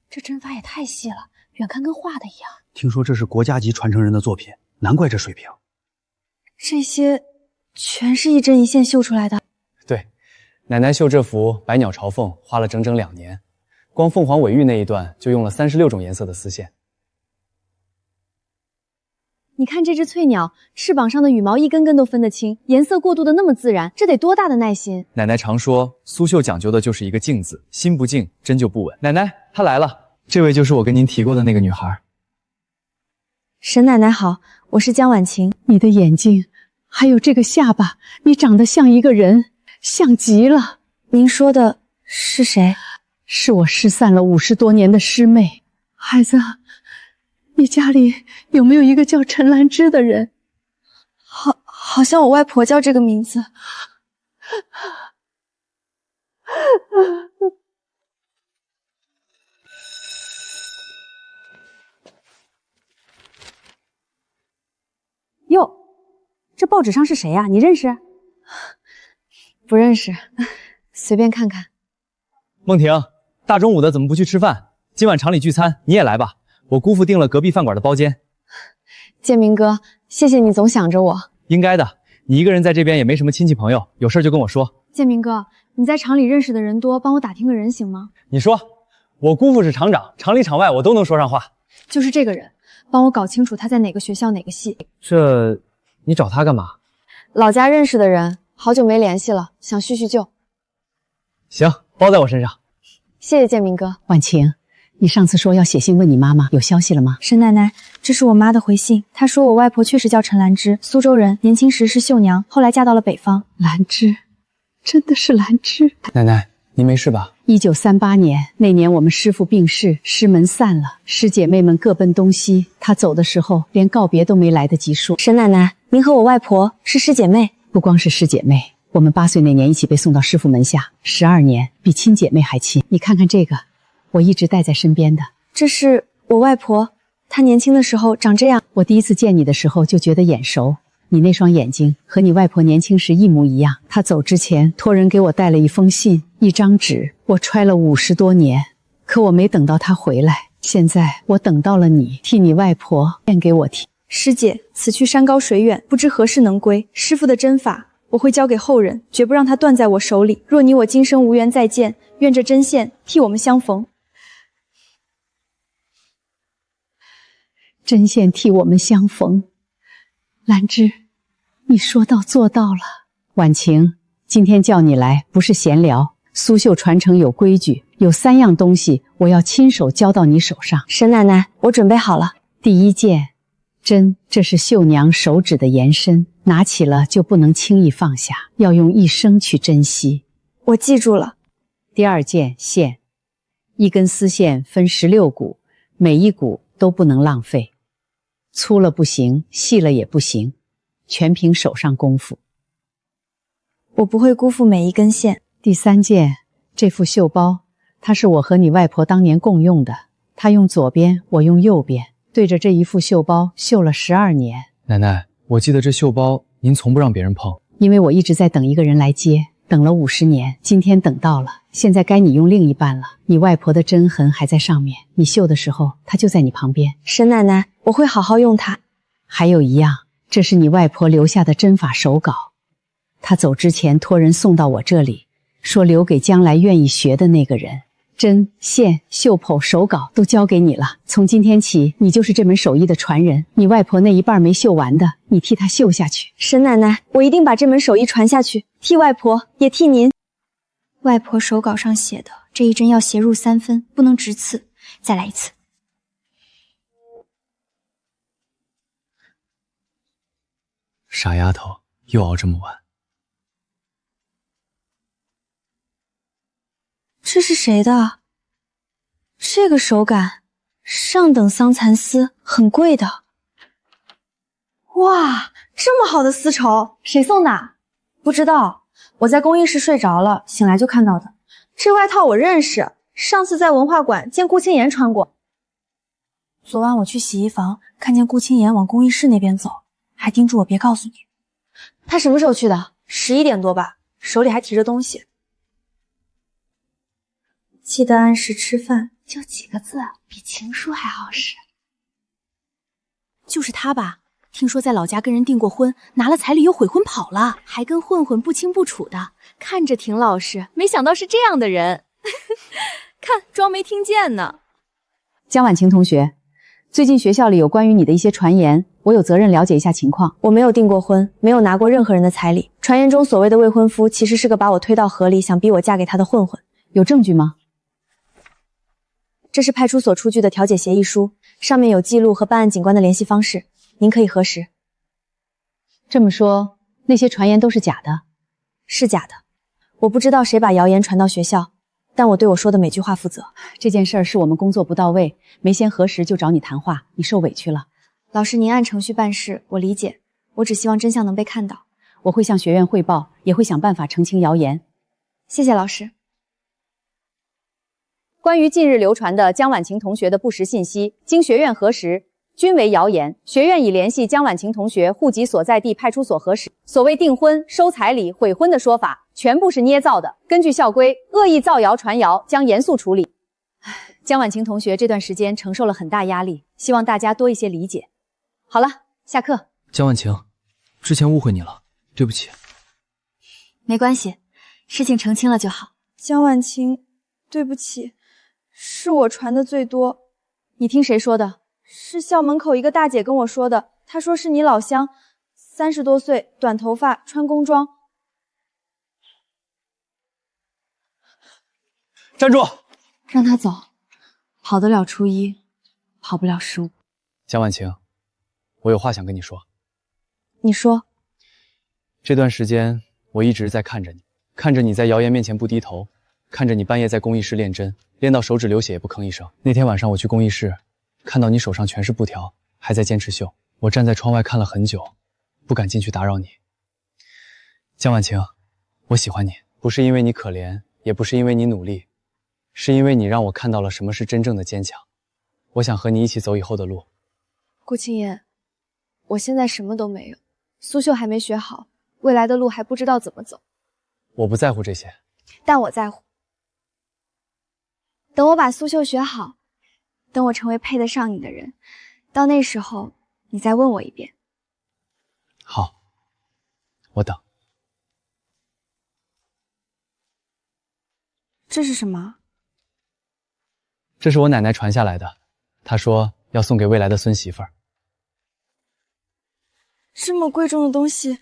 这针法也太细了，远看跟画的一样。听说这是国家级传承人的作品，难怪这水平。这些全是一针一线绣出来的。对，奶奶绣这幅《百鸟朝凤》花了整整2年，光凤凰尾玉那一段就用了36种颜色的丝线。你看这只翠鸟，翅膀上的羽毛一根根都分得清，颜色过渡的那么自然，这得多大的耐心？奶奶常说，苏绣讲究的就是一个静字，心不静，针就不稳。奶奶，她来了，这位就是我跟您提过的那个女孩。沈奶奶好，我是江婉晴。你的眼睛，还有这个下巴，你长得像一个人，像极了。您说的是谁？是我失散了50多年的师妹。孩子，你家里有没有一个叫陈兰芝的人？好像我外婆叫这个名字。哟，这报纸上是谁呀？你认识？不认识，随便看看。梦婷，大中午的怎么不去吃饭？今晚厂里聚餐，你也来吧。我姑父订了隔壁饭馆的包间。建明哥，谢谢你总想着我。应该的，你一个人在这边也没什么亲戚朋友，有事就跟我说。建明哥，你在厂里认识的人多，帮我打听个人行吗？你说，我姑父是厂长，厂里厂外我都能说上话。就是这个人，帮我搞清楚他在哪个学校哪个系。这，你找他干嘛？老家认识的人，好久没联系了，想叙叙旧。行，包在我身上。谢谢建明哥。婉晴，你上次说要写信问你妈妈，有消息了吗？沈奶奶，这是我妈的回信。她说我外婆确实叫陈兰芝，苏州人，年轻时是绣娘，后来嫁到了北方。兰芝，真的是兰芝。奶奶，您没事吧？1938年那年，我们师父病逝，师门散了，师姐妹们各奔东西。她走的时候，连告别都没来得及说。沈奶奶，您和我外婆是师姐妹？不光是师姐妹，我们8岁那年一起被送到师父门下，12年，比亲姐妹还亲。你看看这个，我一直带在身边的。这是我外婆，她年轻的时候长这样。我第一次见你的时候就觉得眼熟，你那双眼睛和你外婆年轻时一模一样。她走之前托人给我带了一封信，一张纸，我揣了50多年，可我没等到她回来。现在我等到了你，替你外婆念给我听。师姐，此去山高水远，不知何时能归。师父的针法我会交给后人，绝不让它断在我手里。若你我今生无缘再见，愿这针线替我们相逢。针线替我们相逢。兰芝，你说到做到了。婉晴，今天叫你来不是闲聊，苏绣传承有规矩，有3样东西我要亲手交到你手上。沈奶奶，我准备好了。第一件，针，这是绣娘手指的延伸，拿起了就不能轻易放下，要用一生去珍惜。我记住了。第二件，线，一根丝线分16股，每一股都不能浪费，粗了不行，细了也不行，全凭手上功夫。我不会辜负每一根线。第3件，这副绣包，它是我和你外婆当年共用的，她用左边，我用右边，对着这一副绣包绣了12年。奶奶，我记得这绣包您从不让别人碰，因为我一直在等一个人来接，等了50年，今天等到了，现在该你用另一半了。你外婆的针痕还在上面，你绣的时候，她就在你旁边。沈奶奶，我会好好用它。还有一样，这是你外婆留下的针法手稿，她走之前托人送到我这里，说留给将来愿意学的那个人。针、线、绣剖、手稿都交给你了，从今天起，你就是这门手艺的传人。你外婆那一半没绣完的，你替她绣下去。沈奶奶，我一定把这门手艺传下去，替外婆，也替您。外婆手稿上写的，这一针要斜入3分，不能直刺。再来一次。傻丫头，又熬这么晚。这是谁的？这个手感，上等桑蚕丝，很贵的。哇，这么好的丝绸，谁送的？不知道，我在更衣室睡着了，醒来就看到的。这外套我认识，上次在文化馆见顾青言穿过。昨晚我去洗衣房，看见顾青言往更衣室那边走，还叮嘱我别告诉你。他什么时候去的？11点多吧，手里还提着东西。记得按时吃饭，就几个字，比情书还好使。就是他吧？听说在老家跟人订过婚，拿了彩礼又悔婚跑了，还跟混混不清不楚的，看着挺老实，没想到是这样的人。看，装没听见呢。江婉晴同学，最近学校里有关于你的一些传言，我有责任了解一下情况。我没有订过婚，没有拿过任何人的彩礼。传言中所谓的未婚夫，其实是个把我推到河里，想逼我嫁给他的混混。有证据吗？这是派出所出具的调解协议书，上面有记录和办案警官的联系方式，您可以核实。这么说，那些传言都是假的？是假的。我不知道谁把谣言传到学校，但我对我说的每句话负责。这件事是我们工作不到位，没先核实就找你谈话，你受委屈了。老师，您按程序办事，我理解。我只希望真相能被看到。我会向学院汇报，也会想办法澄清谣言。谢谢老师。关于近日流传的江婉晴同学的不实信息，经学院核实，均为谣言。学院已联系江婉晴同学户籍所在地派出所核实，所谓订婚、收彩礼、悔婚的说法，全部是捏造的。根据校规，恶意造谣传谣将严肃处理。江婉晴同学这段时间承受了很大压力，希望大家多一些理解。好了，下课。江婉晴，之前误会你了，对不起。没关系，事情澄清了就好。江婉晴，对不起。是我传的最多。你听谁说的？是校门口一个大姐跟我说的，她说是你老乡，30多岁，短头发，穿工装。站住！让他走。跑得了初一，跑不了15。江晚晴，我有话想跟你说。你说。这段时间我一直在看着你，看着你在谣言面前不低头，看着你半夜在更衣室练针，练到手指流血也不吭一声。那天晚上我去更衣室，看到你手上全是布条，还在坚持绣。我站在窗外看了很久，不敢进去打扰你。江晚晴，我喜欢你，不是因为你可怜，也不是因为你努力，是因为你让我看到了什么是真正的坚强。我想和你一起走以后的路。顾青言，我现在什么都没有，苏绣还没学好，未来的路还不知道怎么走。我不在乎这些，但我在乎。等我把苏绣学好，等我成为配得上你的人，到那时候你再问我一遍。好，我等。这是什么？这是我奶奶传下来的，她说要送给未来的孙媳妇儿。这么贵重的东西，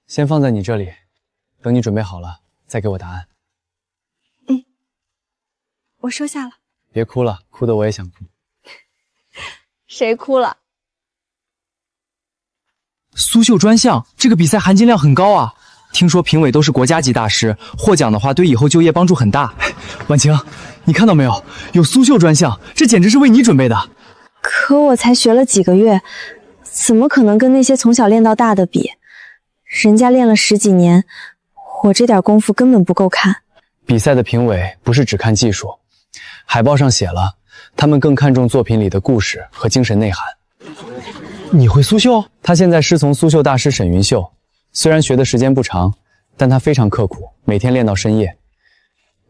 先放在你这里，等你准备好了再给我答案。我收下了。别哭了，哭得我也想哭。谁哭了？苏绣专项这个比赛含金量很高啊，听说评委都是国家级大师，获奖的话对以后就业帮助很大。婉晴，你看到没有？有苏绣专项，这简直是为你准备的。可我才学了几个月，怎么可能跟那些从小练到大的比？人家练了10几年，我这点功夫根本不够看。比赛的评委不是只看技术，海报上写了，他们更看重作品里的故事和精神内涵。你会苏绣？他现在师从苏绣大师沈云秀，虽然学的时间不长，但他非常刻苦，每天练到深夜。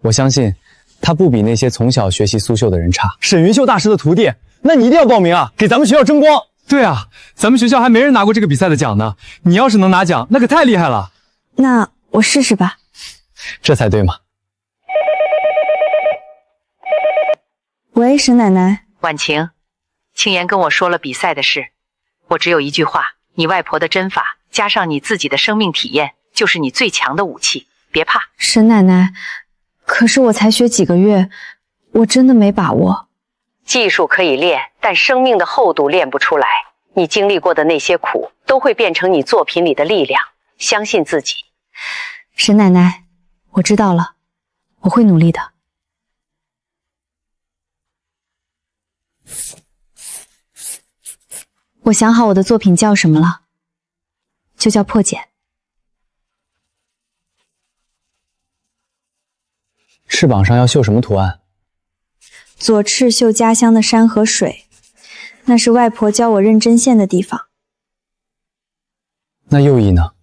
我相信他不比那些从小学习苏绣的人差。沈云秀大师的徒弟，那你一定要报名啊，给咱们学校争光。对啊，咱们学校还没人拿过这个比赛的奖呢，你要是能拿奖，那可太厉害了。那我试试吧。这才对嘛。喂，沈奶奶。婉晴，青言跟我说了比赛的事，我只有一句话，你外婆的针法加上你自己的生命体验，就是你最强的武器，别怕。沈奶奶，可是我才学几个月，我真的没把握。技术可以练，但生命的厚度练不出来。你经历过的那些苦，都会变成你作品里的力量，相信自己。沈奶奶，我知道了，我会努力的。我想好我的作品叫什么了，就叫破茧。翅膀上要绣什么图案？左翅绣家乡的山和水，那是外婆教我认针线的地方。那右翼呢？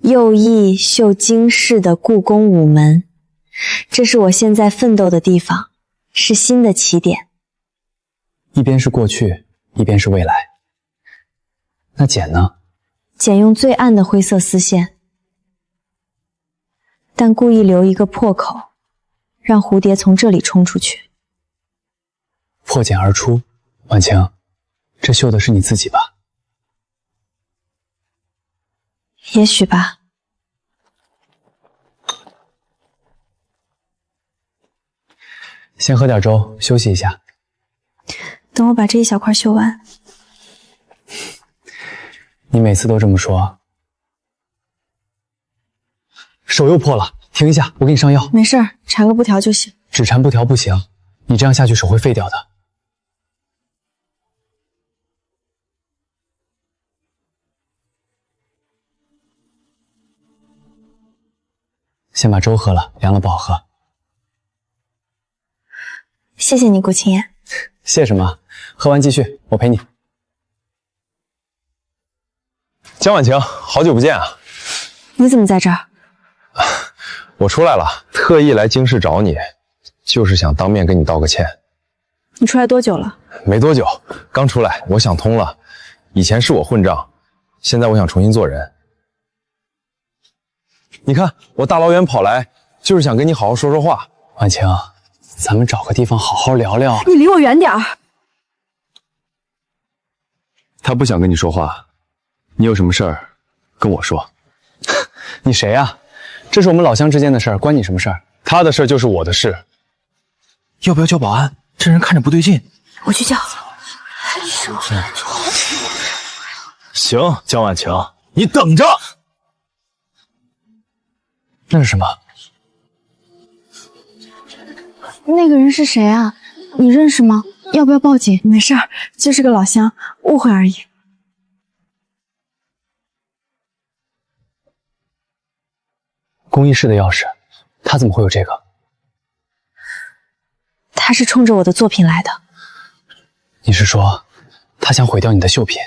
右翼绣京市的故宫午门，这是我现在奋斗的地方，是新的起点。一边是过去，一边是未来。那茧呢？茧用最暗的灰色丝线，但故意留一个破口，让蝴蝶从这里冲出去。破茧而出，婉晴，这绣的是你自己吧？也许吧。先喝点粥，休息一下。等我把这一小块绣完。你每次都这么说。手又破了，停一下，我给你上药。没事儿，缠个布条就行。只缠布条不行，你这样下去手会废掉的。先把粥喝了，凉了不好喝。谢谢你，顾青言。谢什么？喝完继续，我陪你。江婉晴，好久不见啊！你怎么在这儿？我出来了，特意来京市找你，就是想当面跟你道个歉。你出来多久了？没多久，刚出来。我想通了，以前是我混账，现在我想重新做人。你看，我大老远跑来，就是想跟你好好说说话。婉晴，咱们找个地方好好聊聊。你离我远点儿。他不想跟你说话，你有什么事儿跟我说。你谁呀？这是我们老乡之间的事儿，关你什么事儿？他的事就是我的事。要不要叫保安？这人看着不对劲。我去叫。行，江晚晴，你等着。那是什么？那个人是谁啊？你认识吗？要不要报警？没事儿，就是个老乡，误会而已。公益室的钥匙，他怎么会有这个？他是冲着我的作品来的。你是说，他想毁掉你的绣品？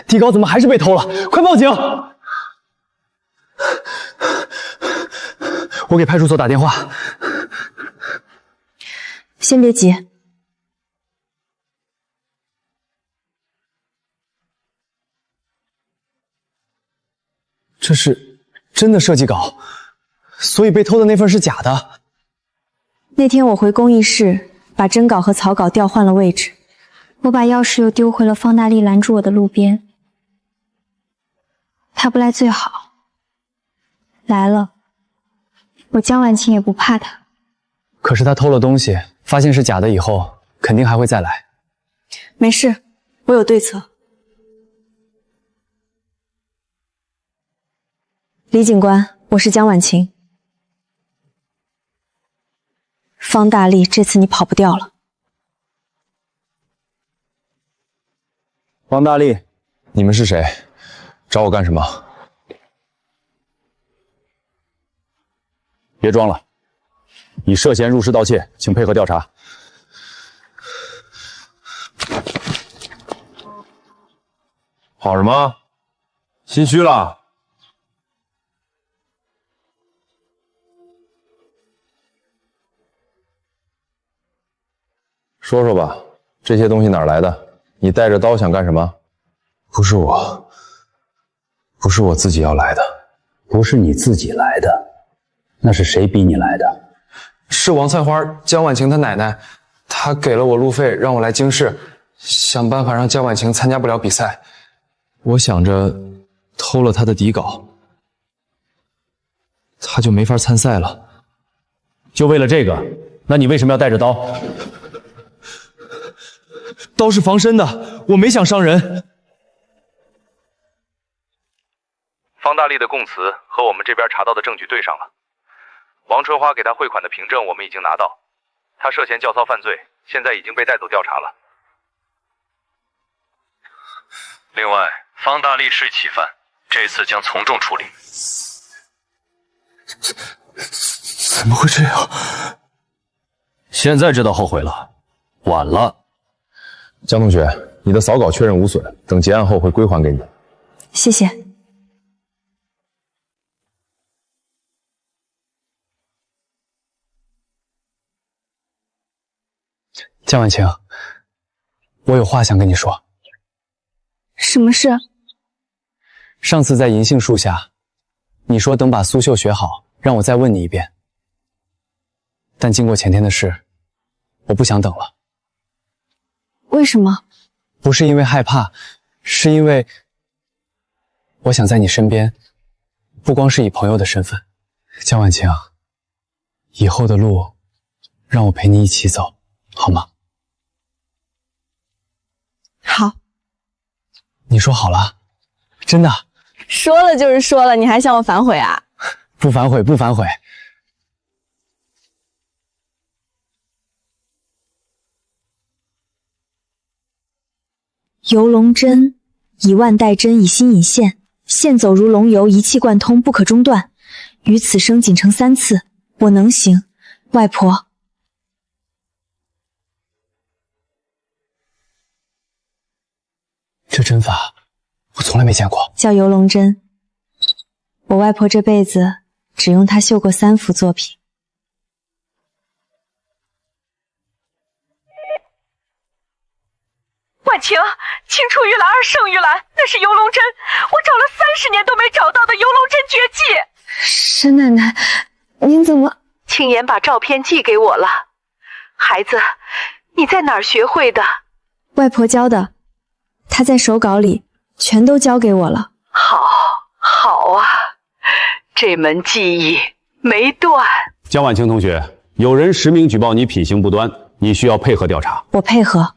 底稿怎么还是被偷了？快报警！我给派出所打电话。先别急，这是真的设计稿，所以被偷的那份是假的。那天我回工艺室，把真稿和草稿调换了位置。我把钥匙又丢回了方大力拦住我的路边。他不来最好，来了，我江晚晴也不怕他。可是他偷了东西，发现是假的以后，肯定还会再来。没事，我有对策。李警官，我是江晚晴。方大力，这次你跑不掉了。王大力，你们是谁？找我干什么？别装了，你涉嫌入室盗窃，请配合调查。好什么？心虚了？说说吧，这些东西哪儿来的？你带着刀想干什么？不是我自己要来的。不是你自己来的，那是谁逼你来的？是王菜花江晚晴她奶奶，她给了我路费让我来京市，想办法让江晚晴参加不了比赛。我想着偷了她的底稿，她就没法参赛了。就为了这个，那你为什么要带着刀？刀是防身的，我没想伤人。方大力的供词和我们这边查到的证据对上了，王春花给他汇款的凭证我们已经拿到，他涉嫌教唆犯罪，现在已经被带走调查了。另外，方大力是起犯，这次将从重处理。怎么会这样？现在知道后悔了，晚了。江同学，你的扫稿确认无损，等结案后会归还给你。谢谢。江晚晴，我有话想跟你说。什么事？上次在银杏树下，你说等把苏绣学好，让我再问你一遍。但经过前天的事，我不想等了。为什么？不是因为害怕，是因为我想在你身边，不光是以朋友的身份。江晚晴，以后的路，让我陪你一起走，好吗？好。你说好了？真的？说了就是说了，你还向我反悔啊？不反悔，不反悔。游龙针，以万代针，以心引线，线走如龙游，一气贯通，不可中断。于此生仅成3次，我能行。外婆，这针法我从来没见过，叫游龙针。我外婆这辈子只用它绣过3幅作品。外婉晴，青出于蓝而胜于蓝，那是游龙针，我找了30年都没找到的游龙针绝技。沈奶奶，您怎么？青言把照片寄给我了。孩子，你在哪儿学会的？外婆教的，她在手稿里全都教给我了。好啊，这门技艺没断。江婉晴同学，有人实名举报你品行不端，你需要配合调查。我配合。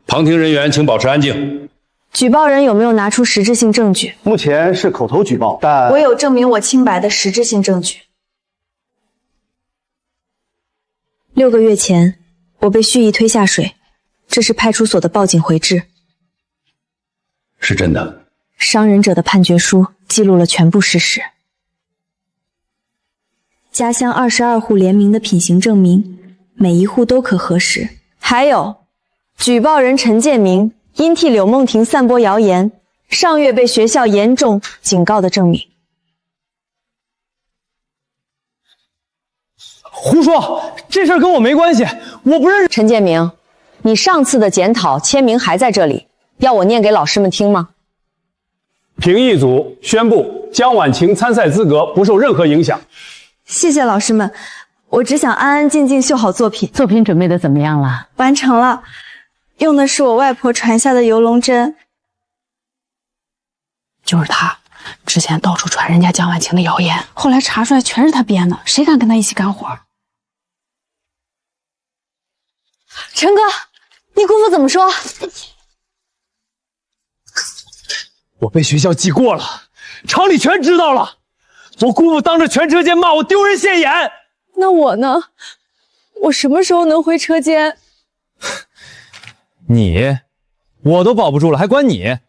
旁听人员请保持安静。举报人有没有拿出实质性证据？目前是口头举报，但我有证明我清白的实质性证据。6个月前，我被蓄意推下水，这是派出所的报警回执。是真的。伤人者的判决书记录了全部事实。家乡22户联名的品行证明，每一户都可核实。还有，举报人陈建明因替柳梦婷散播谣言，上月被学校严重警告的证明。胡说，这事儿跟我没关系，我不认识陈建明。你上次的检讨签名还在这里，要我念给老师们听吗？评议组宣布江婉晴参赛资格不受任何影响。谢谢老师们，我只想安安静静绣好作品。作品准备的怎么样了？完成了，用的是我外婆传下的游龙针。就是他，之前到处传人家江婉晴的谣言，后来查出来全是他编的，谁敢跟他一起干活？陈哥，你姑父怎么说？我被学校记过了，厂里全知道了。我姑父当着全车间骂我丢人现眼。那我呢？我什么时候能回车间？你，我都保不住了，还管你？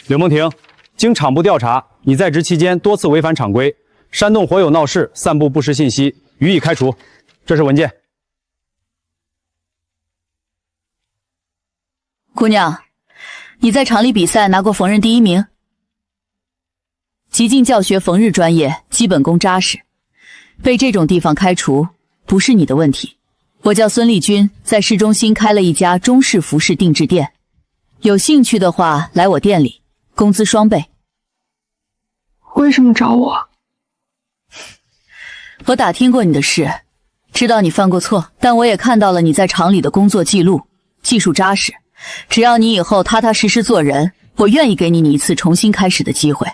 柳梦婷，经厂部调查，你在职期间多次违反厂规，煽动火友闹事，散布不实信息，予以开除。这是文件。姑娘，你在厂里比赛拿过缝纫第1名，极尽教学缝纫专业，基本功扎实。被这种地方开除，不是你的问题。我叫孙丽君，在市中心开了一家中式服饰定制店，有兴趣的话来我店里，工资双倍。为什么找我？我打听过你的事，知道你犯过错，但我也看到了你在厂里的工作记录，技术扎实。只要你以后踏踏实实做人，我愿意给你一次重新开始的机会。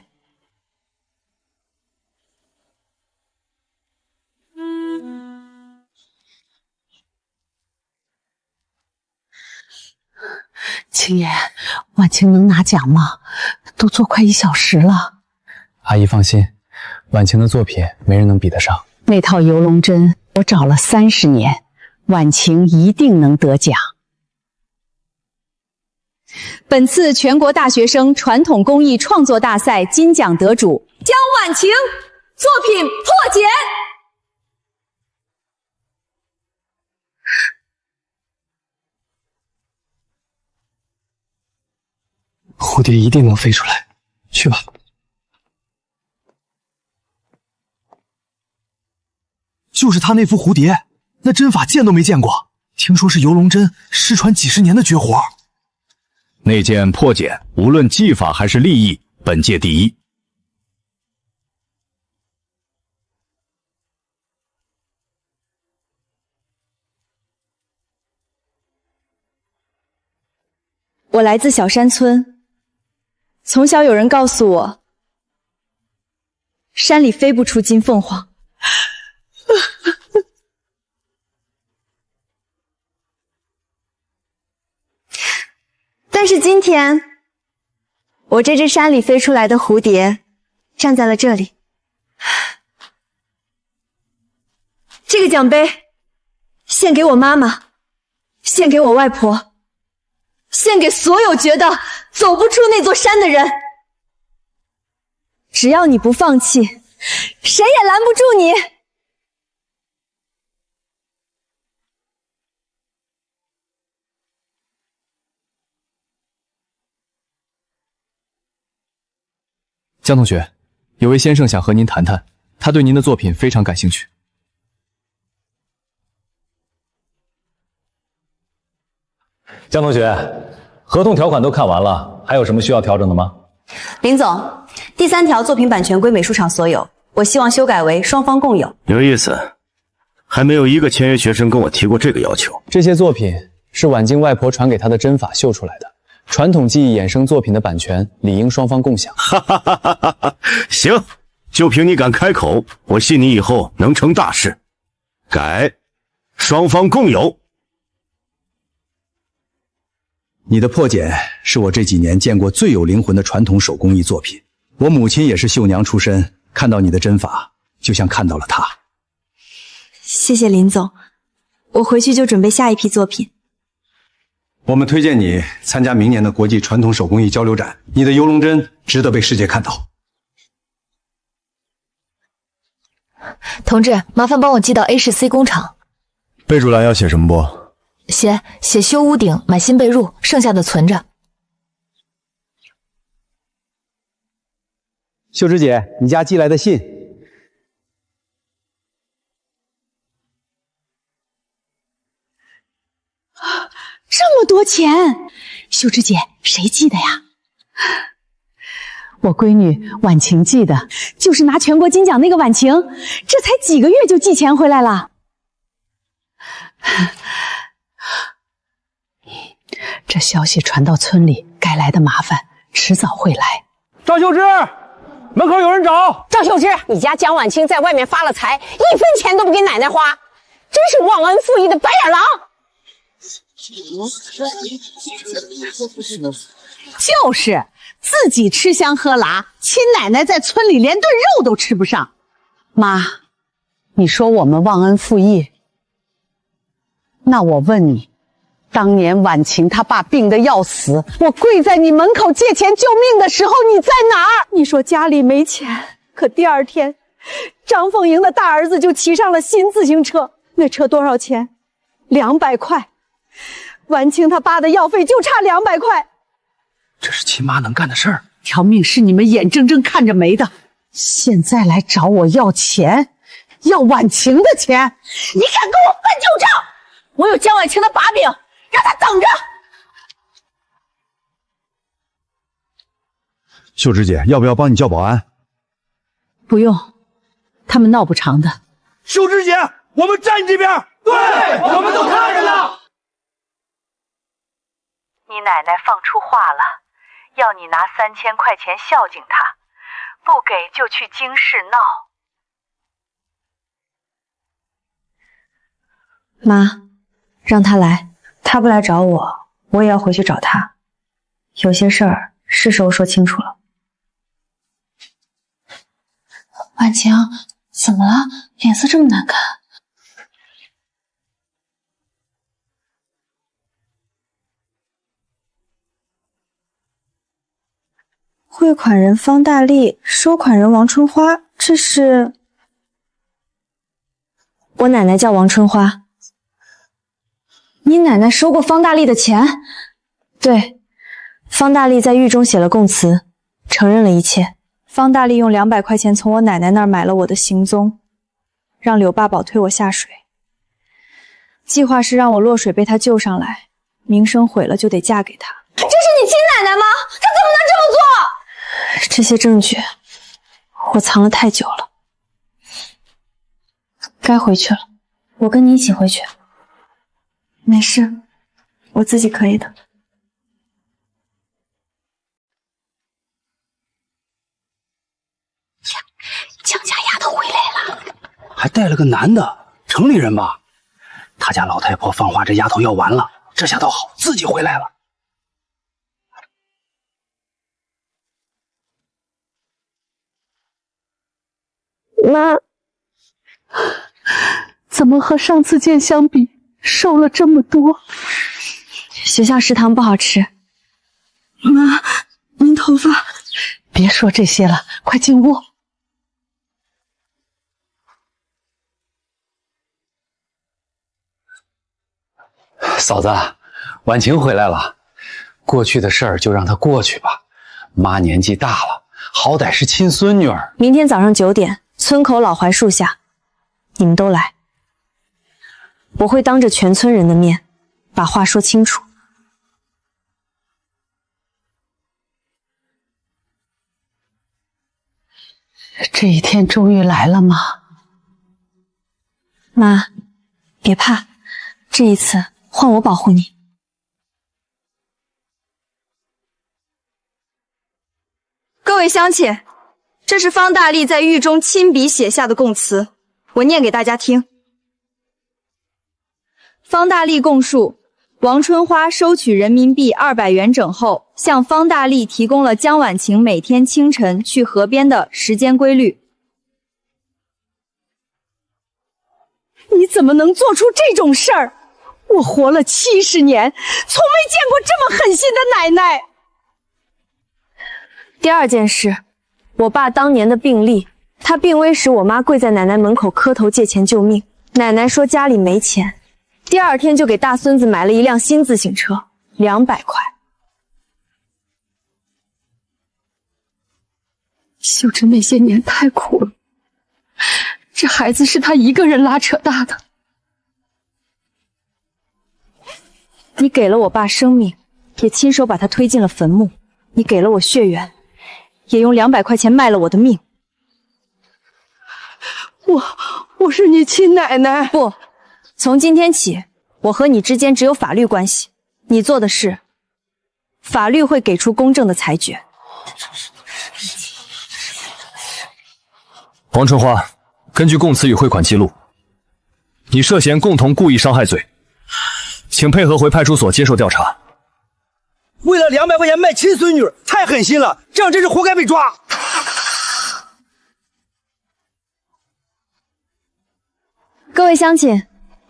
青言，婉晴能拿奖吗？都做快1小时了。阿姨放心，婉晴的作品没人能比得上。那套游龙针我找了30年，婉晴一定能得奖。本次全国大学生传统工艺创作大赛金奖得主江婉晴，作品破茧。蝴蝶一定能飞出来，去吧。就是他那幅蝴蝶，那针法见都没见过，听说是游龙针失传几十年的绝活。那件破茧，无论技法还是立意，本届第1。我来自小山村，从小有人告诉我，山里飞不出金凤凰。但是今天，我这只山里飞出来的蝴蝶，站在了这里。这个奖杯，献给我妈妈，献给我外婆，献给所有觉得走不出那座山的人。只要你不放弃，谁也拦不住你。江同学，有位先生想和您谈谈，他对您的作品非常感兴趣。江同学，合同条款都看完了，还有什么需要调整的吗？林总，第3条作品版权归美术厂所有，我希望修改为双方共有。有意思，还没有一个签约学生跟我提过这个要求。这些作品是婉静外婆传给她的针法绣出来的，传统技艺衍生作品的版权理应双方共享。哈哈哈哈哈！行，就凭你敢开口，我信你以后能成大事。改，双方共有。你的破茧是我这几年见过最有灵魂的传统手工艺作品。我母亲也是绣娘出身，看到你的针法，就像看到了她。谢谢林总，我回去就准备下一批作品。我们推荐你参加明年的国际传统手工艺交流展，你的游龙针值得被世界看到。同志，麻烦帮我寄到 A 市 C 工厂。备注栏要写什么不？写修屋顶，买新被褥，剩下的存着。秀芝姐，你家寄来的信。这么多钱，秀芝姐，谁寄的呀？我闺女婉晴寄的，就是拿全国金奖那个婉晴，这才几个月就寄钱回来了。这消息传到村里，该来的麻烦迟早会来。赵秀芝，门口有人找。赵秀芝，你家江婉清在外面发了财，1分钱都不给奶奶花，真是忘恩负义的白眼狼。就是自己吃香喝辣，亲奶奶在村里连顿肉都吃不上。妈，你说我们忘恩负义，那我问你，当年婉晴她爸病得要死，我跪在你门口借钱救命的时候，你在哪儿？你说家里没钱，可第2天，张凤英的大儿子就骑上了新自行车，那车多少钱？200块。婉清他爸的药费就差200块，这是亲妈能干的事儿。条命是你们眼睁睁看着没的，现在来找我要钱，要婉晴的钱，你敢跟我翻旧账？我有江婉晴的把柄，让他等着。秀芝姐，要不要帮你叫保安？不用，他们闹不长的。秀芝姐，我们站这边。对，我们都看着呢。你奶奶放出话了，要你拿3000块钱孝敬她，不给就去京市闹。妈，让他来，他不来找我，我也要回去找他。有些事儿是时候说清楚了。婉晴，怎么了？脸色这么难看。汇款人方大力，收款人王春花，这是……我奶奶叫王春花。你奶奶收过方大力的钱？对，方大力在狱中写了供词，承认了一切。方大力用200块钱从我奶奶那儿买了我的行踪，让柳八宝推我下水。计划是让我落水被他救上来，名声毁了就得嫁给他。这是你亲奶奶吗？她怎么能这么做？这些证据我藏了太久了，该回去了。我跟你一起回去。没事，我自己可以的。江家丫头回来了，还带了个男的，城里人吧？他家老太婆放话这丫头要完了，这下倒好，自己回来了。妈，怎么和上次见相比，瘦了这么多？学校食堂不好吃。妈，您头发……别说这些了，快进屋。嫂子，婉晴回来了，过去的事儿就让她过去吧。妈年纪大了，好歹是亲孙女儿。明天早上9点，村口老槐树下，你们都来。我会当着全村人的面把话说清楚。这一天终于来了吗？妈，别怕，这一次换我保护你。各位乡亲，这是方大力在狱中亲笔写下的供词，我念给大家听。方大力供述，王春花收取人民币200元整后，向方大力提供了江婉晴每天清晨去河边的时间规律。你怎么能做出这种事儿？我活了70年，从没见过这么狠心的奶奶。第二件事，我爸当年的病历，他病危时，我妈跪在奶奶门口磕头借钱救命，奶奶说家里没钱，第二天就给大孙子买了一辆新自行车，200块。秀芝那些年太苦了，这孩子是她一个人拉扯大的。你给了我爸生命，也亲手把他推进了坟墓；你给了我血缘，也用200块钱卖了我的命。我是你亲奶奶。不，从今天起，我和你之间只有法律关系。你做的事，法律会给出公正的裁决。王春花，根据供词与汇款记录，你涉嫌共同故意伤害罪，请配合回派出所接受调查。为了200块钱卖亲孙女，太狠心了，这样真是活该被抓。各位乡亲，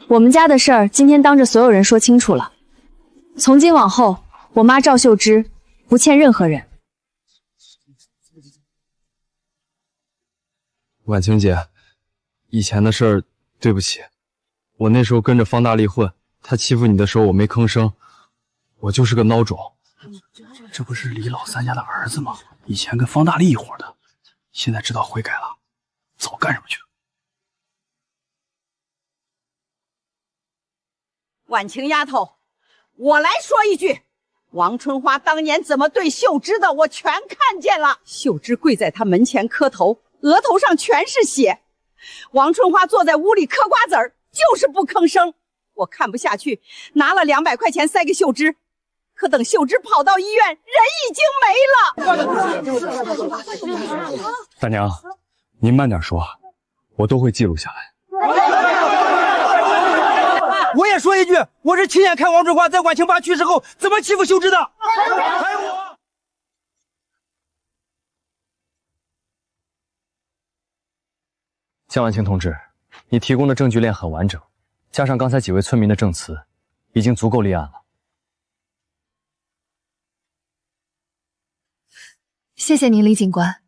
我们家的事儿今天当着所有人说清楚了。从今往后，我妈赵秀芝不欠任何人。婉晴姐，以前的事儿对不起，我那时候跟着方大力混，他欺负你的时候我没吭声，我就是个孬种。这不是李老三家的儿子吗？以前跟方大力一伙的，现在知道悔改了，早干什么去了？婉晴丫头，我来说一句，王春花当年怎么对秀芝的，我全看见了。秀芝跪在她门前磕头，额头上全是血。王春花坐在屋里嗑瓜子儿，就是不吭声。我看不下去，拿了200块钱塞给秀芝。可等秀芝跑到医院，人已经没了。大娘，您慢点说，我都会记录下来。我也说一句，我是亲眼看王春花在婉晴爸去世后怎么欺负秀芝的。还有我。江婉晴同志，你提供的证据链很完整，加上刚才几位村民的证词，已经足够立案了。谢谢您，李警官。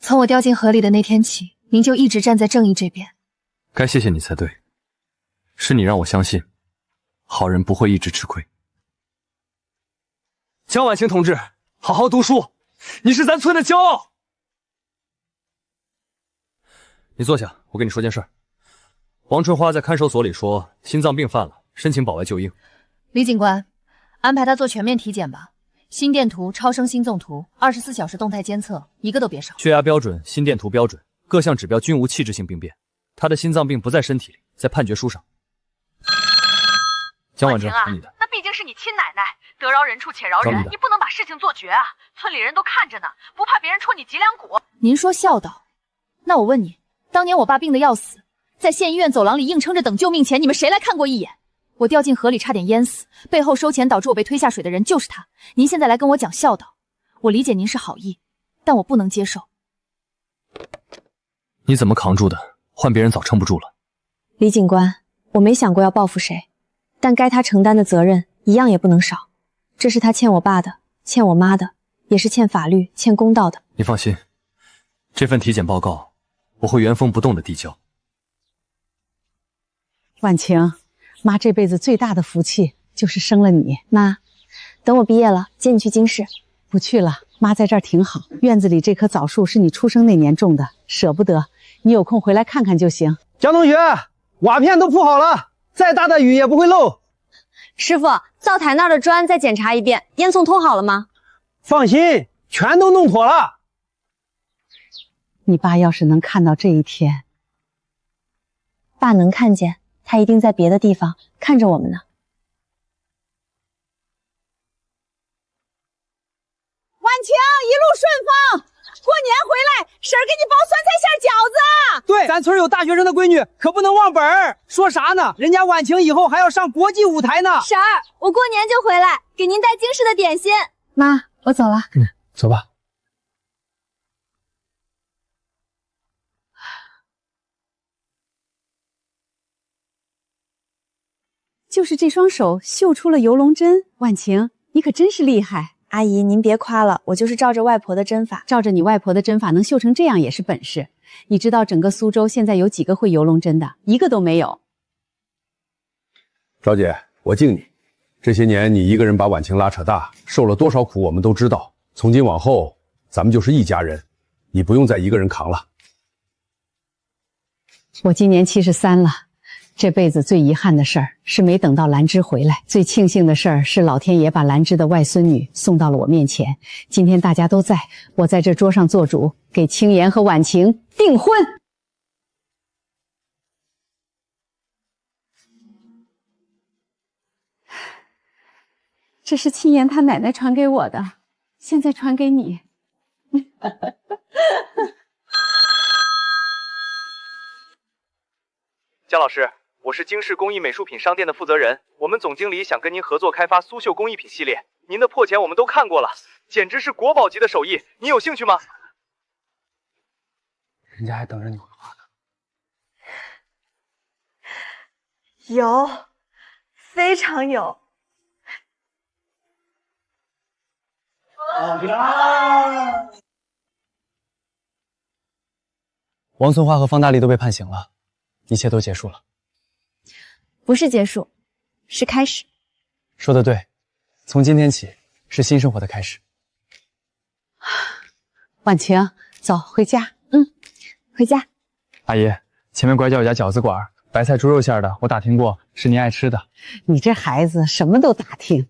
从我掉进河里的那天起，您就一直站在正义这边。该谢谢你才对，是你让我相信，好人不会一直吃亏。江婉晴同志，好好读书，你是咱村的骄傲。你坐下，我跟你说件事。王春花在看守所里说心脏病犯了，申请保外就医。李警官，安排他做全面体检吧。心电图、超声心纵图，24小时动态监测，一个都别少。血压标准，心电图标准，各项指标均无器质性病变。他的心脏病不在身体里，在判决书上。江婉珍，你的。那毕竟是你亲奶奶，得饶人处且饶人，你不能把事情做绝啊！村里人都看着呢，不怕别人戳你脊梁骨。您说孝道，那我问你，当年我爸病得要死，在县医院走廊里硬撑着等救命钱，你们谁来看过一眼？我掉进河里差点淹死，背后收钱导致我被推下水的人就是他。您现在来跟我讲孝道，我理解您是好意，但我不能接受。你怎么扛住的？换别人早撑不住了。李警官，我没想过要报复谁，但该他承担的责任一样也不能少。这是他欠我爸的，欠我妈的，也是欠法律、欠公道的。你放心，这份体检报告我会原封不动的递交。婉晴，妈这辈子最大的福气就是生了你。妈，等我毕业了，接你去京市。不去了，妈在这儿挺好。院子里这棵枣树是你出生那年种的，舍不得，你有空回来看看就行。江同学，瓦片都铺好了，再大的雨也不会漏。师傅，灶台那儿的砖再检查一遍，烟囱通好了吗？放心，全都弄妥了。你爸要是能看到这一天，爸能看见，他一定在别的地方看着我们呢。婉晴，一路顺风！过年回来，婶儿给你包酸菜馅饺子。对，咱村有大学生的闺女，可不能忘本儿。说啥呢？人家婉晴以后还要上国际舞台呢。婶儿，我过年就回来，给您带京市的点心。妈，我走了。走吧。就是这双手绣出了游龙针，婉晴，你可真是厉害。阿姨，您别夸了，我就是照着外婆的针法。照着你外婆的针法能绣成这样也是本事。你知道整个苏州现在有几个会游龙针的？一个都没有。赵姐，我敬你。这些年你一个人把婉晴拉扯大，受了多少苦我们都知道。从今往后，咱们就是一家人，你不用再一个人扛了。我今年73了。这辈子最遗憾的事儿是没等到兰芝回来，最庆幸的事儿是老天爷把兰芝的外孙女送到了我面前。今天大家都在，我在这桌上做主，给青妍和婉晴订婚。这是青妍她奶奶传给我的，现在传给你。姜老师，我是京市工艺美术品商店的负责人，我们总经理想跟您合作开发苏绣工艺品系列。您的破茧我们都看过了，简直是国宝级的手艺，您有兴趣吗？人家还等着你回话呢。有，非常有。王存花和方大力都被判刑了，一切都结束了。不是结束，是开始。说得对，从今天起是新生活的开始。婉晴，走回家。回家。阿姨，前面拐角有家饺子馆，白菜猪肉馅的，我打听过，是您爱吃的。你这孩子什么都打听。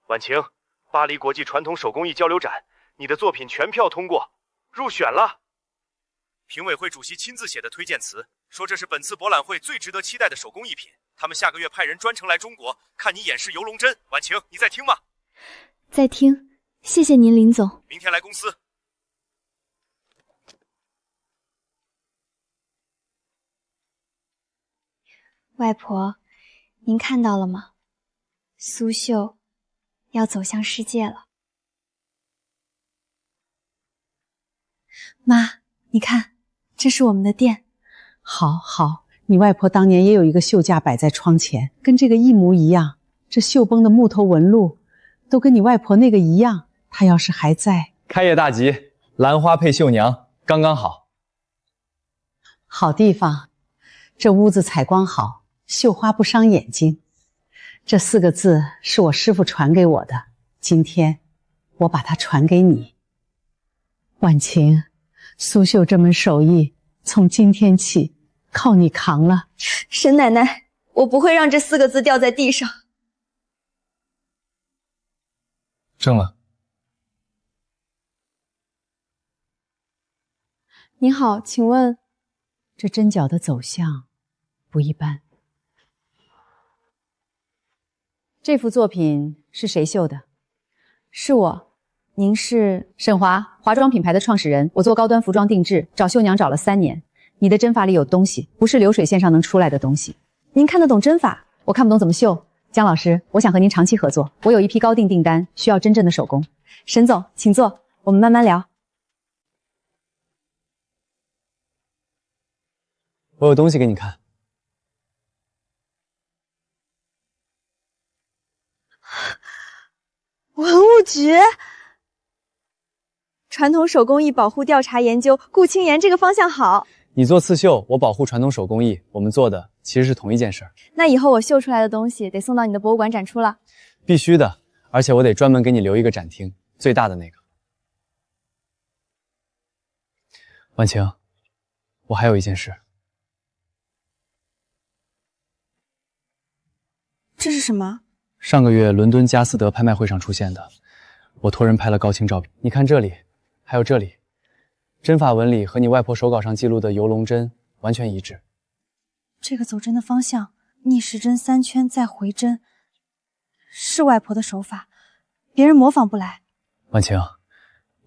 婉晴，巴黎国际传统手工艺交流展，你的作品全票通过，入选了。评委会主席亲自写的推荐词，说这是本次博览会最值得期待的手工艺品。他们下个月派人专程来中国，看你演示游龙针。婉晴，你在听吗？在听，谢谢您，林总。明天来公司。外婆，您看到了吗？苏绣要走向世界了。妈，你看，这是我们的店。好，你外婆当年也有一个绣架摆在窗前，跟这个一模一样。这绣绷的木头纹路都跟你外婆那个一样。她要是还在，开业大吉，兰花配绣娘，刚刚好。好地方，这屋子采光好，绣花不伤眼睛。这4个字是我师傅传给我的，今天我把它传给你。婉晴，苏绣这门手艺从今天起靠你扛了。沈奶奶，我不会让这4个字掉在地上。正了。您好，请问这针脚的走向不一般。这幅作品是谁绣的？是我。您是？沈华，化妆品牌的创始人。我做高端服装定制，找绣娘找了3年。你的针法里有东西，不是流水线上能出来的东西。您看得懂针法，我看不懂怎么绣。姜老师，我想和您长期合作，我有一批高定订单，需要真正的手工。沈总，请坐，我们慢慢聊。我有东西给你看。文物局，传统手工艺保护调查研究，顾青妍这个方向好。你做刺绣，我保护传统手工艺，我们做的其实是同一件事儿。那以后我绣出来的东西得送到你的博物馆展出了。必须的，而且我得专门给你留一个展厅，最大的那个。婉晴，我还有一件事。这是什么？上个月伦敦佳士得拍卖会上出现的，我托人拍了高清照片。你看这里，还有这里，针法纹理和你外婆手稿上记录的游龙针完全一致。这个走针的方向，逆时针3圈再回针，是外婆的手法，别人模仿不来。婉晴，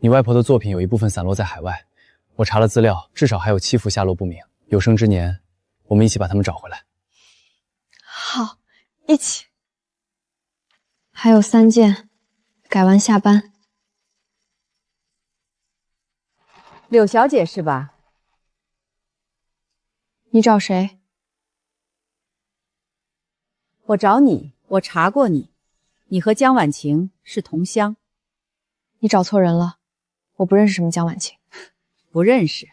你外婆的作品有一部分散落在海外，我查了资料，至少还有7幅下落不明。有生之年，我们一起把它们找回来。好，一起。还有3件，改完下班。柳小姐是吧？你找谁？我找你，我查过你，你和江婉晴是同乡。你找错人了，我不认识什么江婉晴。不认识？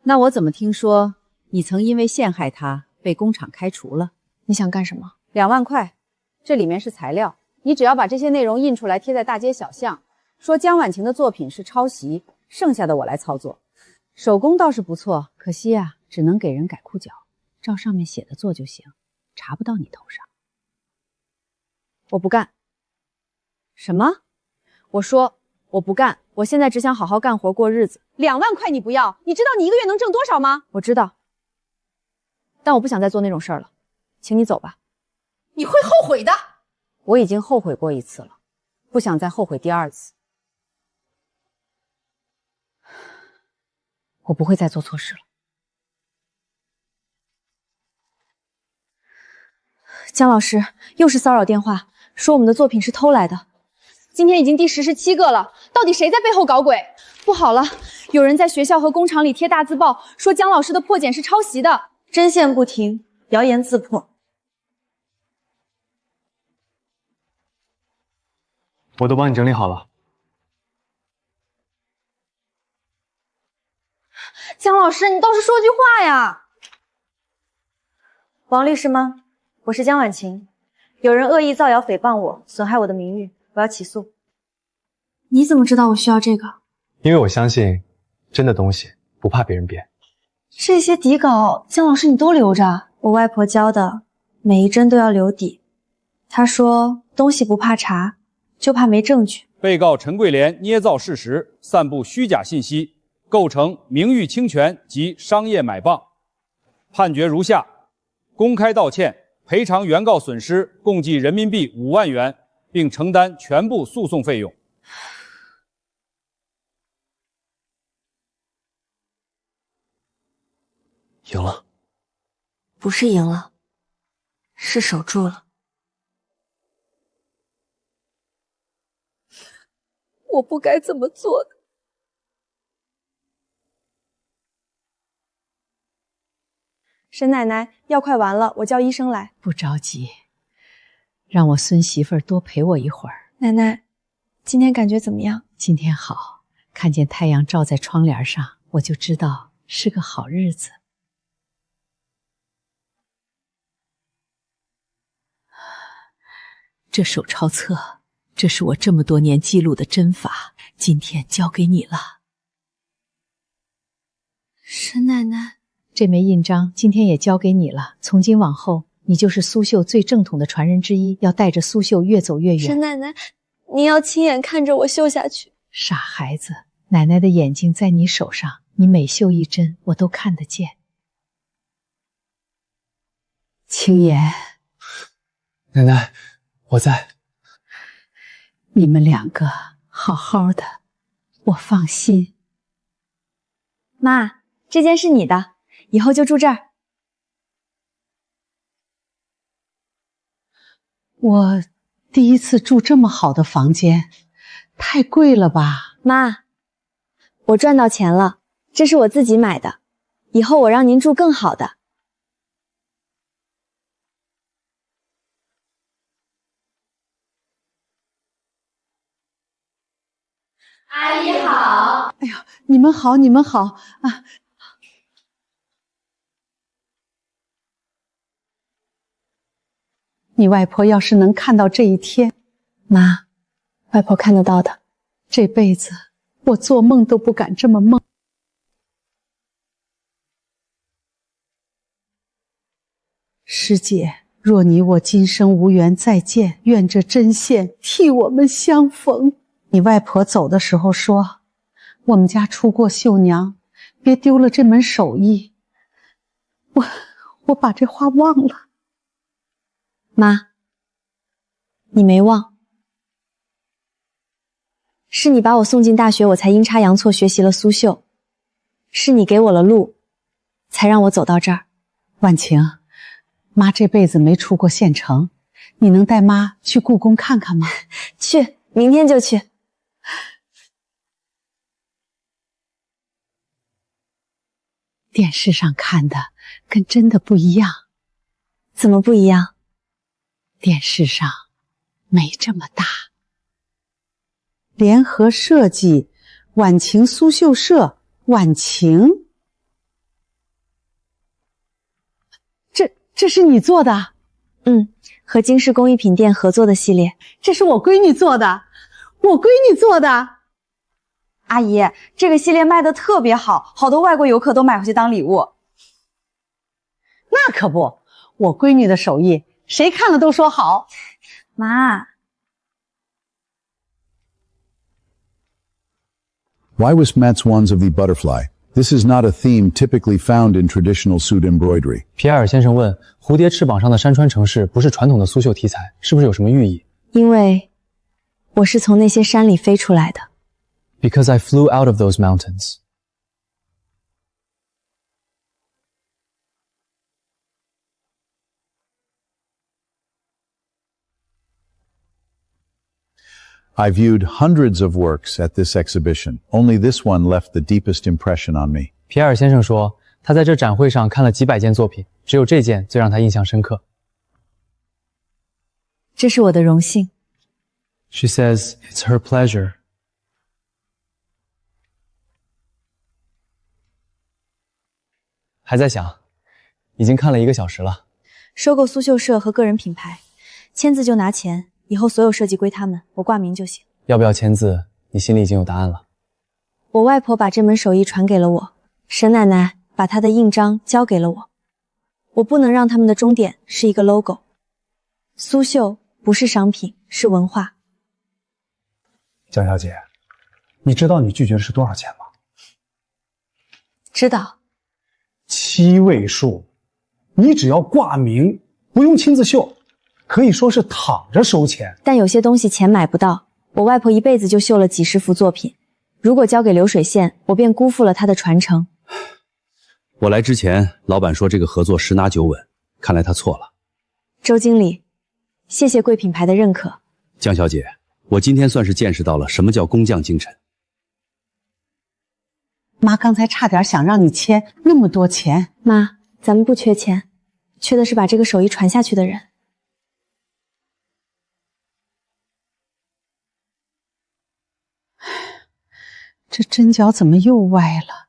那我怎么听说你曾因为陷害她被工厂开除了？你想干什么？2万块，这里面是材料，你只要把这些内容印出来贴在大街小巷，说江婉晴的作品是抄袭，剩下的我来操作。手工倒是不错，可惜啊，只能给人改裤脚，照上面写的做就行，查不到你头上。我不干。什么？我说我不干，我现在只想好好干活过日子。2万块你不要？你知道你1个月能挣多少吗？我知道，但我不想再做那种事儿了，请你走吧。你会后悔的。我已经后悔过1次了，不想再后悔第2次。我不会再做错事了。江老师又是骚扰电话，说我们的作品是偷来的。今天已经第17个了，到底谁在背后搞鬼？不好了，有人在学校和工厂里贴大字报，说江老师的破茧是抄袭的，针线不停，谣言自破。我都帮你整理好了。江老师，你倒是说句话呀！王律师吗？我是江婉晴，有人恶意造谣诽谤我，损害我的名誉，我要起诉。你怎么知道我需要这个？因为我相信，真的东西不怕别人编。这些底稿，江老师你都留着？我外婆教的，每一针都要留底。她说，东西不怕查，就怕没证据。被告陈桂莲捏造事实，散布虚假信息，构成名誉侵权及商业买办。判决如下：公开道歉，赔偿原告损失共计人民币5万元，并承担全部诉讼费用。赢了？不是赢了，是守住了。我不该这么做的。沈奶奶，药快完了，我叫医生来。不着急，让我孙媳妇儿多陪我一会儿。奶奶，今天感觉怎么样？今天好，看见太阳照在窗帘上，我就知道是个好日子。这手抄册，这是我这么多年记录的针法，今天交给你了。沈奶奶，这枚印章今天也交给你了。从今往后，你就是苏绣最正统的传人之一，要带着苏绣越走越远。沈奶奶，您要亲眼看着我绣下去。傻孩子，奶奶的眼睛在你手上，你每绣一针，我都看得见。青言，奶奶，我在。你们2个好好的，我放心。妈，这间是你的，以后就住这儿。我第一次住这么好的房间，太贵了吧？妈，我赚到钱了，这是我自己买的，以后我让您住更好的。阿姨好。哎呦，你们好，你们好啊！你外婆要是能看到这一天，妈，外婆看得到的。这辈子我做梦都不敢这么梦。师姐，若你我今生无缘再见，愿这针线替我们相逢。你外婆走的时候说，我们家出过绣娘，别丢了这门手艺。我把这话忘了。妈，你没忘，是你把我送进大学，我才阴差阳错学习了苏绣，是你给我了路，才让我走到这儿。婉晴，妈这辈子没出过县城，你能带妈去故宫看看吗？去，明天就去。电视上看的跟真的不一样。怎么不一样？电视上没这么大。联合设计，婉晴苏绣社，婉晴。这是你做的？和京市工艺品店合作的系列。这是我闺女做的，我闺女做的。阿姨，这个系列卖的特别好，好多外国游客都买回去当礼物。那可不，我闺女的手艺，谁看了都说好。妈。Why was Metz wands of the butterfly? This is not a theme typically found in traditional suit embroidery. 皮埃尔先生问：蝴蝶翅膀上的山川城市不是传统的苏绣题材，是不是有什么寓意？因为我是从那些山里飞出来的。Because I flew out of those mountains. I viewed hundreds of works at this exhibition. Only this one left the deepest impression on me. 皮埃尔先生说，他在这展会上看了几百件作品，只有这件最让他印象深刻。这是我的荣幸。She says it's her pleasure. 还在想，已经看了1个小时了。收购苏绣社和个人品牌，签字就拿钱，以后所有设计归他们，我挂名就行。要不要签字？你心里已经有答案了。我外婆把这门手艺传给了我，沈奶奶把她的印章交给了我。我不能让他们的终点是一个 logo。苏绣不是商品，是文化。江小姐，你知道你拒绝的是多少钱吗？知道。7位数，你只要挂名，不用亲自绣，可以说是躺着收钱。但有些东西钱买不到，我外婆一辈子就绣了几十幅作品，如果交给流水线，我便辜负了她的传承。我来之前，老板说这个合作十拿9稳，看来他错了。周经理，谢谢贵品牌的认可。江小姐，我今天算是见识到了什么叫工匠精神。妈刚才差点想让你签那么多钱。妈，咱们不缺钱，缺的是把这个手艺传下去的人。这针脚怎么又歪了？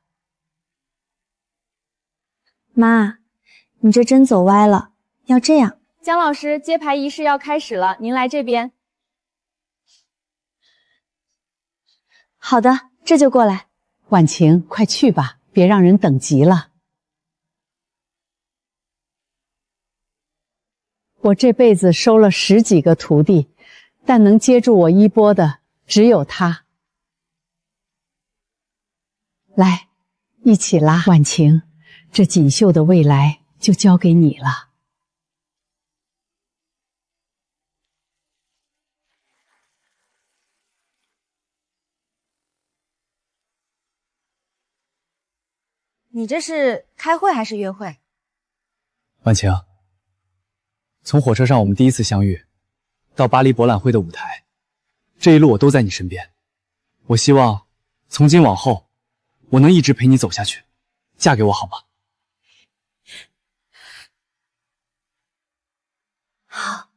妈，你这针走歪了，要这样。江老师，揭牌仪式要开始了，您来这边。好的，这就过来。婉晴，快去吧，别让人等急了。我这辈子收了10几个徒弟，但能接住我衣钵的只有他。来，一起拉。婉晴，这锦绣的未来就交给你了。你这是开会还是约会？婉晴，从火车上我们第一次相遇，到巴黎博览会的舞台，这一路我都在你身边。我希望从今往后，我能一直陪你走下去。嫁给我好吗？好。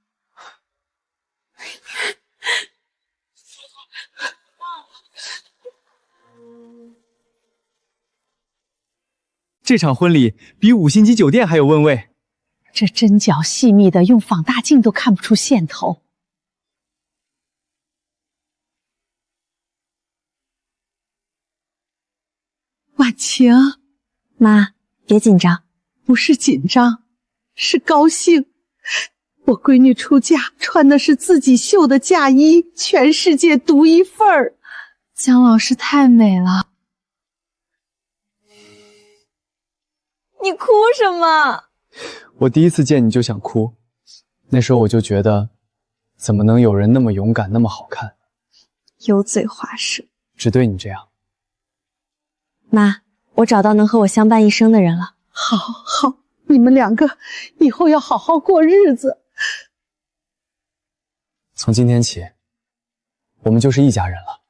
这场婚礼比5星级酒店还有温味。这针脚细密的，用放大镜都看不出线头。婉晴，妈，别紧张。不是紧张，是高兴。我闺女出嫁穿的是自己绣的嫁衣，全世界独一份儿。姜老师太美了。你哭什么？我第一次见你就想哭，那时候我就觉得，怎么能有人那么勇敢，那么好看，油嘴滑舌，只对你这样。妈，我找到能和我相伴一生的人了。好，好，你们两个以后要好好过日子。从今天起，我们就是一家人了。